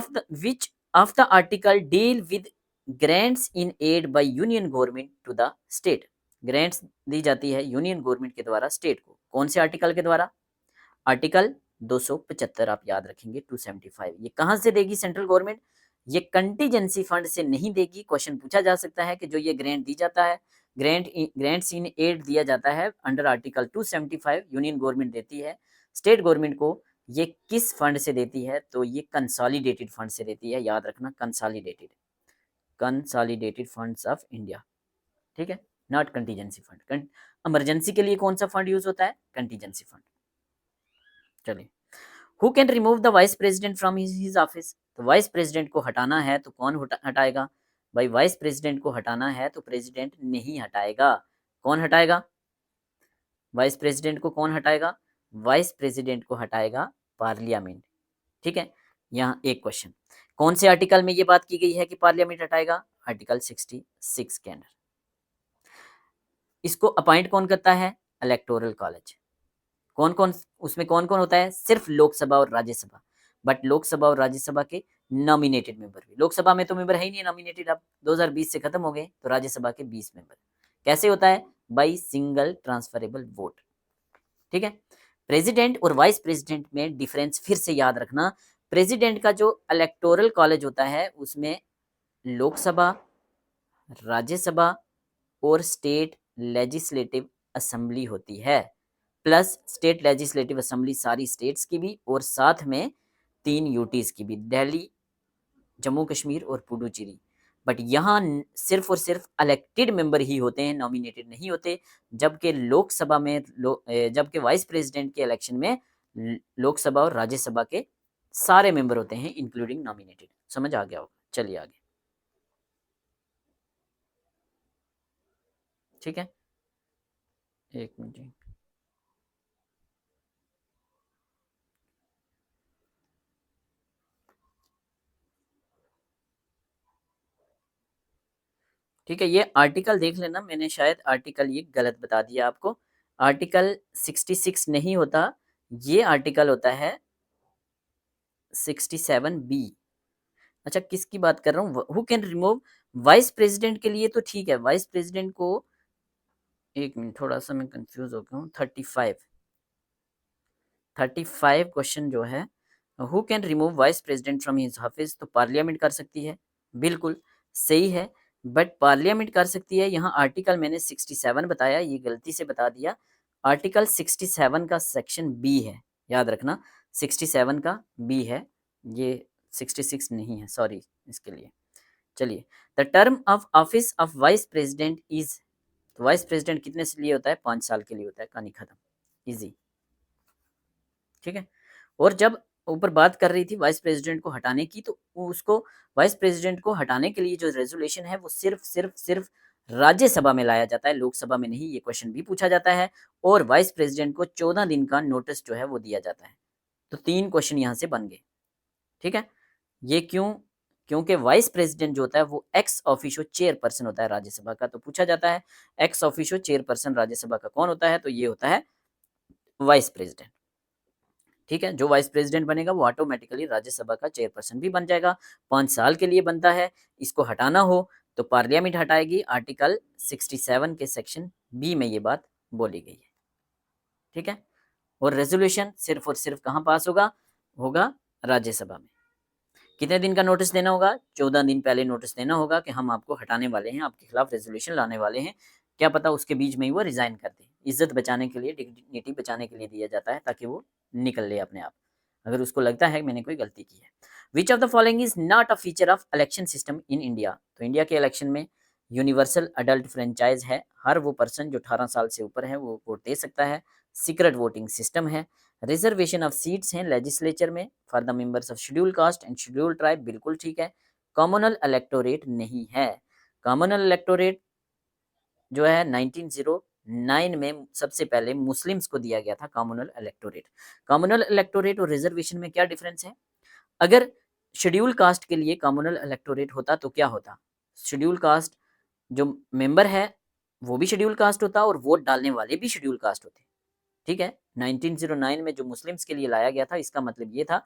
Speaker 1: of the article deal with grants in aid by union government to the state? Grants दी जाती है यूनियन गवर्नमेंट के द्वारा स्टेट को, कौन से आर्टिकल के द्वारा? आर्टिकल 275 आप याद रखेंगे, 275। ये कहाँ से देगी सेंट्रल गवर्नमेंट? ये कंटीजेंसी फंड से नहीं देगी। क्वेश्चन पूछा जा सकता है कि जो ये ग्रांट दी जाता है, ग्रांट्स इन एड दिया जाता है अंडर आर्टिकल 275, यूनियन गवर्नमेंट देती है स्टेट गवर्नमेंट को। ये किस फंड से देती है? तो ये कंसोलिडेटेड फंड से देती है, याद रखना, कंसोलिडेटेड फंड्स ऑफ इंडिया। ठीक है, नॉट कंटीजेंसी फंड। इमरजेंसी के लिए कौन सा फंड यूज होता है? Contingency fund. चलिए, who can remove the vice president from his office? तो वाइस प्रेसिडेंट को हटाना है तो कौन हटाएगा? भाई वाइस प्रेसिडेंट को हटाना है तो प्रेसिडेंट नहीं हटाएगा। कौन हटाएगा? वाइस प्रेसिडेंट को कौन हटाएगा? वाइस प्रेसिडेंट को हटाएगा पार्लियामेंट। ठीक है, यहाँ एक क्वेश्चन, कौन से आर्टिकल में ये बात की गई है कि पार्लियामेंट हटाएगा? आर्टिकल 66 के अंदर। इसको अपॉइंट कौन करता है? Electoral college. कौन कौन उसमें कौन कौन होता है? सिर्फ लोकसभा और राज्यसभा। बट लोकसभा और राज्यसभा के नॉमिनेटेड मेंबर भी, लोकसभा में तो मेंबर है ही नहीं नॉमिनेटेड, अब 2020 से खत्म हो गए, तो राज्यसभा के 20 मेंबर। कैसे होता है? By single transferable vote. ठीक है, प्रेसिडेंट और वाइस प्रेसिडेंट में डिफरेंस फिर से याद रखना। प्रेसिडेंट का जो इलेक्टोरल कॉलेज होता है उसमें लोकसभा, राज्यसभा और स्टेट लेजिस्लेटिव असेंबली होती है, प्लस स्टेट लेजिस्लेटिव असेंबली सारी स्टेट्स की भी, और साथ में 3 यूटीज की भी, दिल्ली, जम्मू कश्मीर और पुडुचेरी। बट यहाँ सिर्फ और सिर्फ इलेक्टेड मेंबर ही होते हैं, नॉमिनेटेड नहीं होते। जबकि लोकसभा में जबकि वाइस प्रेसिडेंट के इलेक्शन में लोकसभा और राज्यसभा के सारे मेंबर होते हैं इंक्लूडिंग नॉमिनेटेड। समझ आ गया होगा? चलिए आगे। ठीक है, एक मिनट। ठीक है, ये आर्टिकल देख लेना, मैंने शायद आर्टिकल ये गलत बता दिया आपको। आर्टिकल 66 नहीं होता, ये आर्टिकल होता है 67B। अच्छा, किसकी बात कर रहा हूँ? Who can remove? Vice president के लिए तो ठीक है, वाइस प्रेसिडेंट को, एक मिनट, थोड़ा सा मैं कंफ्यूज हो गया हूँ। 35 क्वेश्चन जो है who can remove vice president from his office? तो पार्लियामेंट कर सकती है, बिल्कुल सही है, बट पार्लियामेंट कर सकती है। यहाँ आर्टिकल मैंने 67 बताया, ये गलती से बता दिया। आर्टिकल 67 का सेक्शन बी है, याद रखना 67 का बी है, ये 66 नहीं है, सॉरी इसके लिए। चलिए, the term of office of vice president is, तो वाइस प्रेसिडेंट कितने से लिए होता है? 5 साल के लिए होता है, कहानी खत्म, इजी, ठीक है। और जब ऊपर बात कर रही थी वाइस प्रेसिडेंट को हटाने की, तो उसको वाइस प्रेसिडेंट को हटाने के लिए जो रेजोल्यूशन है वो सिर्फ राज्यसभा में लाया जाता है, लोकसभा में नहीं। ये क्वेश्चन भी पूछा जाता है। और वाइस प्रेसिडेंट को 14 दिन का नोटिस जो है वो दिया जाता है। तो 3 क्वेश्चन यहाँ से बन गए, ठीक है। ये क्यों? क्योंकि वाइस प्रेसिडेंट जो होता है वो एक्स ऑफिशियो चेयरपर्सन होता है राज्यसभा का। तो पूछा जाता है एक्स ऑफिशियो चेयरपर्सन राज्यसभा का कौन होता है? तो ये होता है वाइस प्रेसिडेंट, ठीक है। जो वाइस प्रेसिडेंट बनेगा वो ऑटोमेटिकली राज्यसभा का चेयरपर्सन भी बन जाएगा। 5 साल के लिए बनता है। इसको हटाना हो तो पार्लियामेंट हटाएगी। आर्टिकल 67 के सेक्शन बी में ये बात बोली गई है, ठीक है। और रेजोल्यूशन सिर्फ और सिर्फ कहाँ पास होगा? होगा राज्यसभा में। कितने दिन का नोटिस देना होगा? 14 दिन पहले नोटिस देना होगा कि हम आपको हटाने वाले हैं, आपके खिलाफ रेजोल्यूशन लाने वाले हैं। क्या पता उसके बीच में ही वो रिजाइन कर दे। इज्जत बचाने के लिए, डिग्निटी बचाने के लिए दिया जाता है, ताकि वो निकल ले अपने आप, अगर उसको लगता है मैंने कोई गलती की है। Which of the following is not a feature of election system in India? तो इंडिया के इलेक्शन में यूनिवर्सल अडल्ट फ्रेंचाइज है, हर वो पर्सन जो 18 साल से ऊपर है वो वोट दे सकता है। सीक्रेट वोटिंग सिस्टम है। रिजर्वेशन ऑफ सीट्स हैं लेजिस्लेचर में for the members of schedule caste and schedule tribe, बिल्कुल ठीक है। कॉमनल इलेक्टोरेट नहीं है। कॉमनल इलेक्टोरेट जो है 1909 में सबसे पहले मुस्लिम्स को दिया गया था कॉमनल इलेक्टोरेट। कॉमनल इलेक्टोरेट और रिजर्वेशन में क्या डिफरेंस है? अगर शेड्यूल कास्ट के लिए कॉमनल इलेक्टोरेट होता तो क्या होता? शेड्यूल कास्ट जो मेंबर है वो भी शेड्यूल कास्ट होता और वोट डालने वाले भी शेड्यूल कास्ट होते, ठीक है। 1909 में जो मुस्लिम्स के लिए लाया गया था, इसका मतलब ये था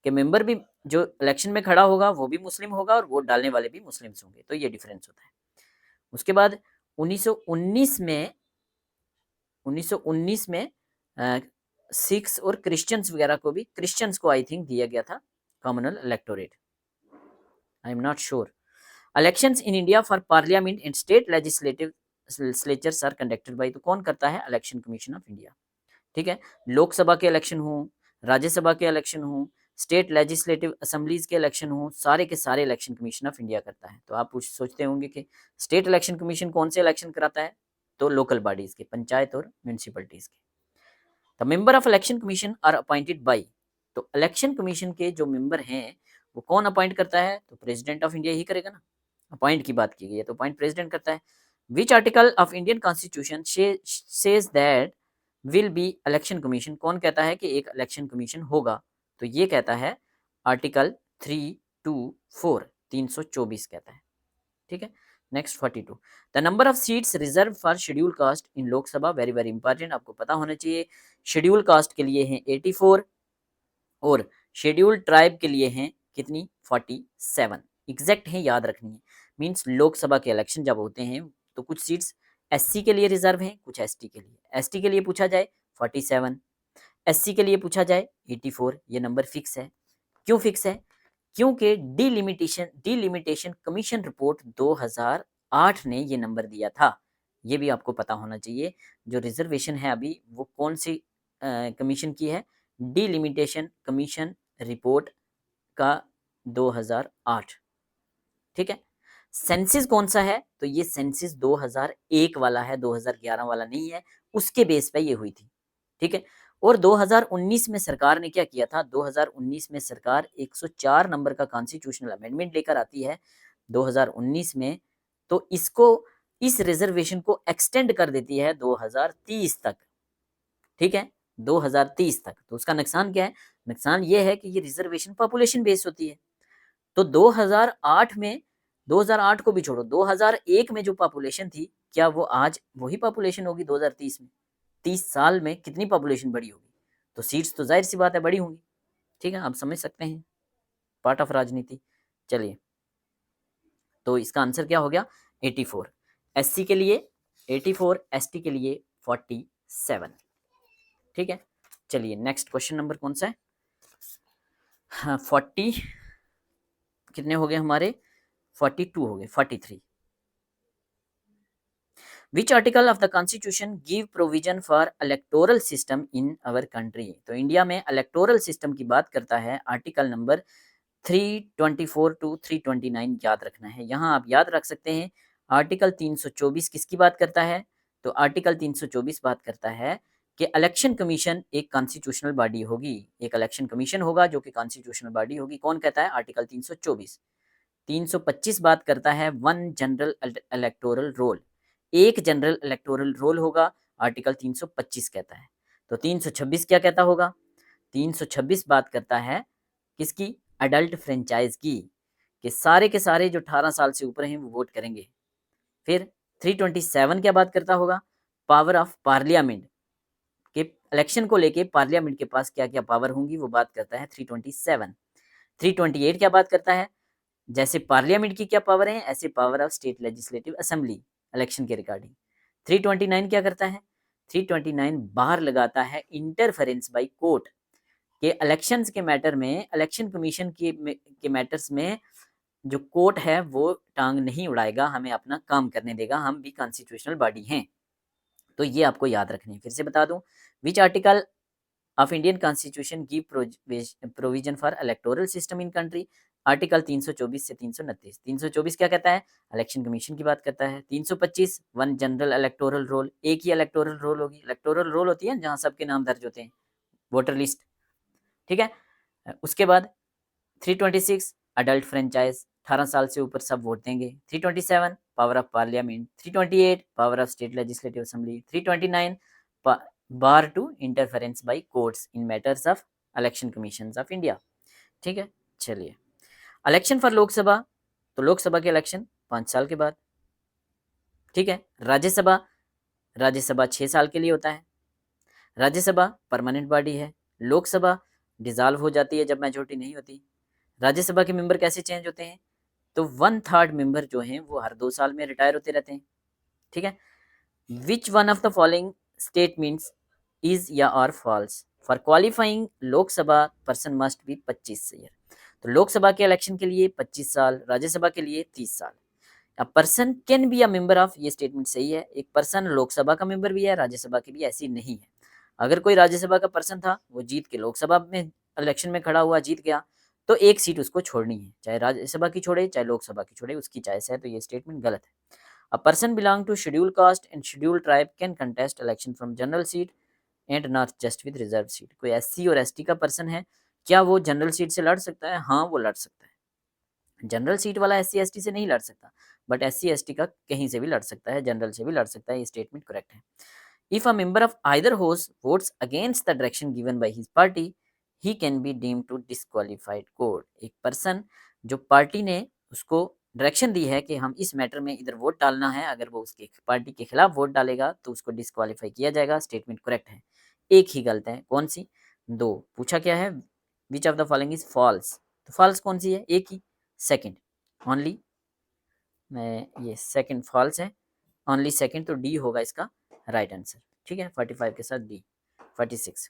Speaker 1: कि मेंबर भी जो इलेक्शन में खड़ा होगा वो भी मुस्लिम होगा और वोट डालने वाले भी मुस्लिम्स होंगे। तो ये डिफरेंस होता है। उसके बाद 1919 में सिख्स और क्रिश्चियंस वगैरह को भी, क्रिश्चियंस को आई थिंक दिया गया था communal electorate, I am not sure. Elections in India for parliament and state legislatures are conducted by, तो कौन करता है? इलेक्शन कमीशन ऑफ इंडिया, ठीक है। लोकसभा के इलेक्शन हो, राज्यसभा के इलेक्शन हो, स्टेट लेजिस्लेटिव असेंबलीज के इलेक्शन हो, सारे के सारे इलेक्शन कमीशन ऑफ इंडिया करता है। तो आप सोचते होंगे कि स्टेट इलेक्शन कमीशन कौन से इलेक्शन कराता है? तो लोकल बॉडीज के, पंचायत और म्यूनिसिपलिटीज के। The member of election commission are appointed by, तो इलेक्शन कमीशन के जो मेंबर हैं वो कौन अपॉइंट करता है? तो प्रेसिडेंट ऑफ इंडिया ही करेगा ना। अपॉइंट की बात की गई है तो अपॉइंट प्रेसिडेंट करता है। Which article of Indian constitution says that will be election commission, कौन कहता है कि एक इलेक्शन कमीशन होगा? तो ये कहता है आर्टिकल 324, 324 कहता है, ठीक है। Next 42, the number of seats reserve for schedule caste in Lok Sabha, very very important, आपको पता होना चाहिए। शेड्यूल कास्ट के लिए हैं 84 और शेड्यूल ट्राइब के लिए हैं कितनी? 47, एग्जैक्ट है, याद रखनी है। मीन्स लोकसभा के इलेक्शन जब होते हैं तो कुछ सीट्स एससी के लिए रिजर्व हैं, कुछ एसटी के लिए। एसटी के लिए पूछा जाए 47, एससी के लिए पूछा जाए 84, ये नंबर फिक्स है। क्यों फिक्स है? क्योंकि डीलिमिटेशन कमीशन रिपोर्ट 2008 ने ये नंबर दिया था। ये भी आपको पता होना चाहिए। जो रिजर्वेशन है अभी वो कौन सी कमीशन की है? डीलिमिटेशन कमीशन रिपोर्ट का 2008, ठीक है। सेंसिस कौन सा है? तो ये सेंसिस 2001 वाला है, 2011 वाला नहीं है। उसके बेस पे ये हुई थी, ठीक है। और 2019 में सरकार ने क्या किया था? 2019 में सरकार 104 नंबर का कॉन्स्टिट्यूशनल अमेंडमेंट लेकर आती है 2019 में। तो इसको, इस रिजर्वेशन को एक्सटेंड कर देती है 2030 तक, ठीक है, 2030 तक। तो उसका नुकसान क्या है? नुकसान ये है कि ये रिजर्वेशन पॉपुलेशन बेस्ड होती है। तो 2008 में, 2008 को भी छोड़ो, 2001 में जो पॉपुलेशन थी, क्या वो आज वही पॉपुलेशन होगी 2030 में? 30 साल में कितनी पॉपुलेशन बढ़ी होगी? तो सीट्स तो जाहिर सी बात है बड़ी होंगी, ठीक है। आप समझ सकते हैं, पार्ट ऑफ राजनीति। चलिए, तो इसका आंसर क्या हो गया? 84 एससी के लिए, 84 एसटी के लिए 47, ठीक है। चलिए नेक्स्ट क्वेश्चन नंबर कौन सा है? हाँ 40 कितने हो गए हमारे 42 हो गए 43। Which article of the constitution give provision for electoral system in our country. तो इंडिया में इलेक्टोरल सिस्टम की बात करता है आर्टिकल नंबर 324 टू 329 याद रखना है। यहाँ आप याद रख सकते हैं आर्टिकल 324 किसकी बात करता है। तो आर्टिकल 324 बात करता है कि इलेक्शन कमीशन एक कॉन्स्टिट्यूशनल बॉडी होगी, एक इलेक्शन कमीशन होगा जो कि कॉन्स्टिट्यूशनल बॉडी होगी। कौन कहता है आर्टिकल 324। 325 बात करता है वन जनरल इलेक्टोरल रोल, एक जनरल इलेक्टोरल रोल होगा, आर्टिकल 325 कहता है। तो 326 क्या कहता होगा। 326 बात करता है किसकी, अडल्ट फ्रेंचाइज की, कि सारे के सारे जो 18 साल से ऊपर हैं वो वोट करेंगे। फिर 327 क्या बात करता होगा, पावर ऑफ पार्लियामेंट, के इलेक्शन को लेके पार्लियामेंट के पास क्या क्या पावर होंगी वो बात करता है 327। 328 क्या बात करता है, जैसे पार्लियामेंट की क्या पावर है ऐसे power of state legislative assembly election के रिगार्डिंग। 329 क्या करता है, 329 बाहर लगाता है इंटरफेरेंस बाय कोर्ट, के इलेक्शंस के मैटर में, इलेक्शन कमीशन के मैटर्स में जो कोर्ट है वो टांग नहीं उड़ाएगा, हमें अपना काम करने देगा, हम भी कॉन्स्टिट्यूशनल बॉडी हैं। तो ये आपको याद रखनी है। फिर से बता दूं, which article of Indian constitution give provision for electoral system in country. Article 324 से 329। 324 क्या कहता है, इलेक्शन कमीशन की बात करता है। 325 वन जनरल इलेक्टोरल रोल, एक ही इलेक्टोरल रोल होगी। इलेक्टोरल रोल होती है जहां सबके नाम दर्ज होते हैं, वोटर लिस्ट, ठीक है। उसके बाद 326 अडल्ट फ्रेंचाइज, 18 साल से ऊपर सब वोट देंगे। 327 power of parliament. 328 power of state legislative assembly. 329 bar to interference by courts in matters of election commission of India, ठीक है। चलिए, इलेक्शन फॉर लोकसभा, तो लोकसभा के इलेक्शन 5 साल के बाद, ठीक है। राज्यसभा, राज्यसभा 6 साल के लिए होता है। राज्यसभा परमानेंट बॉडी है। लोकसभा डिजॉल्व हो जाती है जब मेजोरिटी नहीं होती। राज्यसभा के मेंबर कैसे चेंज होते हैं, तो 1/3 मेंबर जो हैं वो हर 2 साल में रिटायर होते रहते हैं, ठीक है। Which one of the following statements is या are false, for qualifying Lok Sabha person must be 25 year. तो लोकसभा के इलेक्शन के लिए 25 साल, राज्यसभा के लिए 30 साल। A person can be a member of, ये स्टेटमेंट सही है। एक पर्सन लोकसभा का मेंबर भी है, राज्यसभा की भी, ऐसी नहीं है। अगर कोई राज्यसभा का पर्सन था, वो जीत के लोकसभा में इलेक्शन में खड़ा हुआ, जीत गया, तो एक सीट उसको छोड़नी है, चाहे राज्यसभा की छोड़े चाहे लोकसभा की छोड़े, उसकी चॉइस है। तो ये स्टेटमेंट गलत है। A person belong to schedule caste and schedule tribe can contest election from general seat and not just with reserve seat. कोई एससी और एसटी का पर्सन है, क्या वो जनरल सीट से लड़ सकता है? हाँ, वो लड़ सकता है। जनरल सीट वाला एससी एसटी से नहीं लड़ सकता, बट एससी एसटी का कहीं से भी लड़ सकता है, जनरल से भी लड़ सकता है। ये स्टेटमेंट करेक्ट है। If a member of either house votes against the direction given by his party, he can be deemed to disqualified code. एक पर्सन जो पार्टी ने उसको डायरेक्शन दी है कि हम इस मैटर में इधर वोट डालना है, अगर वो उसके पार्टी के खिलाफ वोट डालेगा तो उसको डिस्क्वालीफाई किया जाएगा। स्टेटमेंट करेक्ट है। एक ही गलत है, कौन सी? दो। पूछा क्या है, which of the following is false, तो फॉल्स कौन सी है? एक ही, सेकंड ओनली, मैं ये सेकंड फॉल्स है, ओनली सेकंड, तो डी होगा इसका राइट आंसर, ठीक है। 45 के साथ डी। 46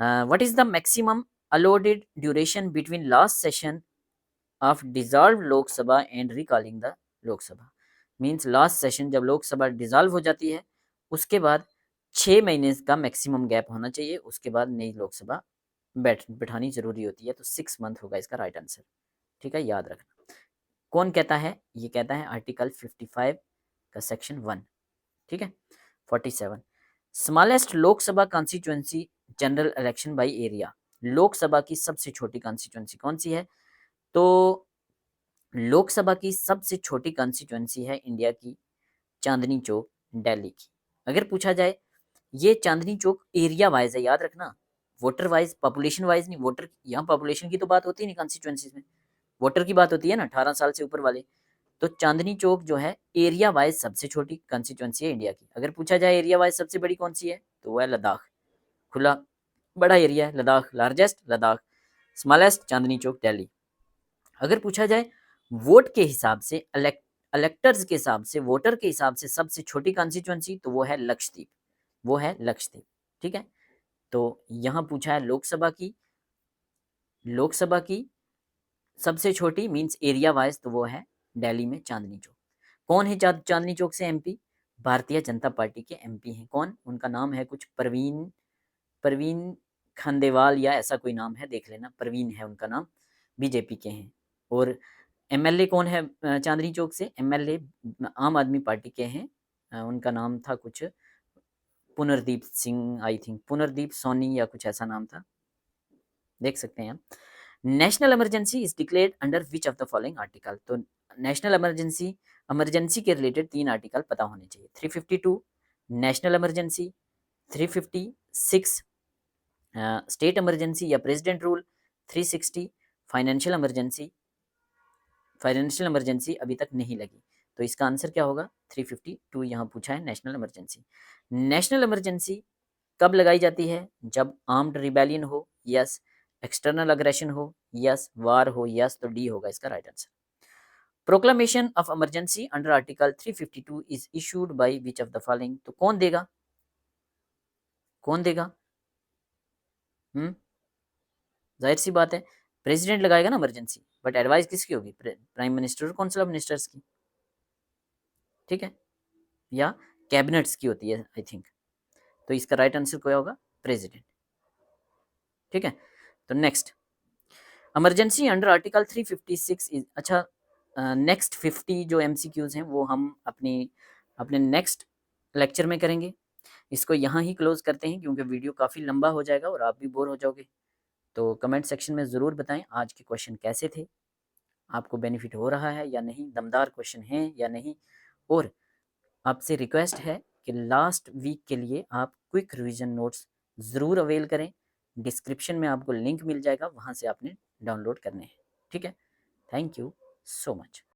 Speaker 1: what is the maximum allotted duration between last session of dissolve Lok Sabha and recalling the Lok Sabha. Means last session जब लोकसभा डिजॉल्व हो जाती है उसके बाद 6 महीने का मैक्सिमम गैप होना चाहिए, उसके बाद नई लोकसभा बैठानी जरूरी होती है। तो 6 मंथ होगा इसका राइट आंसर, ठीक है, याद रखना। कौन कहता है? ये कहता है आर्टिकल 55 का सेक्शन 1, ठीक है। 47 smallest Lok Sabha constituency general election by area. Lok Sabha की सबसे छोटी कॉन्स्टिट्यूंसी कौन सी है? तो लोकसभा की सबसे छोटी कॉन्स्टिट्यूंसी है इंडिया की चांदनी चौक, दिल्ली की। अगर पूछा जाए, ये चांदनी चौक एरिया वाइज है, याद रखना, वोटर वाइज, पॉपुलेशन वाइज नहीं। वोटर, यहाँ पॉपुलेशन की तो बात होती नहीं कॉन्स्टिट्यूंसी में, वोटर की बात होती है ना, 18 साल से ऊपर वाले। तो चांदनी चौक जो है एरिया वाइज सबसे छोटी कॉन्स्टिट्यूंसी है इंडिया की। अगर पूछा जाए एरिया वाइज सबसे बड़ी कौन सी है, तो वह है लद्दाख। खुला बड़ा एरिया है लद्दाख, लार्जेस्ट लद्दाख, स्मॉलेस्ट चांदनी चौक दिल्ली। अगर पूछा जाए वोट के हिसाब से, इलेक्टर्स के हिसाब से, वोटर के हिसाब से सबसे छोटी कॉन्स्टिट्यूंसी, तो वो है लक्षद्वीप, वो है लक्षद्वीप, ठीक है। तो यहाँ पूछा है लोकसभा की लोकसभा की सबसे छोटी मीन्स एरिया वाइज तो वो है दिल्ली में चांदनी चौक। कौन है चांदनी चौक से एमपी? भारतीय जनता पार्टी के एमपी हैं। कौन? उनका नाम है कुछ परवीन परवीन खंडेवाल या ऐसा कोई नाम है, देख लेना, परवीन है उनका नाम, बीजेपी के हैं। और एमएलए कौन है चांदनी चौक से? एमएलए आम आदमी पार्टी के हैं, उनका नाम था कुछ पुनर्दीप सिंह, आई थिंक पुनर्दीप सोनी या कुछ ऐसा नाम था, देख सकते हैं आप। National emergency is declared under which of the following article? तो नेशनल इमरजेंसी, इमरजेंसी के रिलेटेड 3 आर्टिकल पता होने चाहिए। 352 नेशनल इमरजेंसी, 356 स्टेट इमरजेंसी या president rule, 360 financial emergency. Financial emergency अभी तक नहीं लगी, तो इसका आंसर क्या होगा? 352 यहाँ पूछा है, नेशनल इमरजेंसी। नेशनल इमरजेंसी कब लगाई जाती है? जब आर्म्ड रिबेलियन हो, यस। एक्सटर्नल अग्रेशन हो, यस। वार हो, यस। तो डी होगा इसका right answer. Proclamation of emergency under article 352 is issued by which of the following? तो कौन देगा? कौन देगा? जाहिर सी बात है प्रेसिडेंट लगाएगा ना इमरजेंसी, बट एडवाइस किसकी होगी? प्राइम मिनिस्टर और काउंसिल ऑफ मिनिस्टर्स की, ठीक है, या कैबिनेट्स की होती है आई थिंक। तो इसका राइट आंसर क्या होगा? प्रेसिडेंट, ठीक है। तो next, emergency under article 356 is, अच्छा नेक्स्ट 50 जो एमसीक्यूज हैं वो हम अपने नेक्स्ट लेक्चर में करेंगे। इसको यहाँ ही क्लोज करते हैं क्योंकि वीडियो काफ़ी लंबा हो जाएगा और आप भी बोर हो जाओगे। तो कमेंट सेक्शन में ज़रूर बताएं आज के क्वेश्चन कैसे थे, आपको बेनिफिट हो रहा है या नहीं, दमदार क्वेश्चन हैं या नहीं। और आपसे रिक्वेस्ट है कि लास्ट वीक के लिए आप क्विक रिवीजन नोट्स ज़रूर अवेल करें। डिस्क्रिप्शन में आपको लिंक मिल जाएगा, वहाँ से आपने डाउनलोड करने हैं, ठीक है। Thank you so much.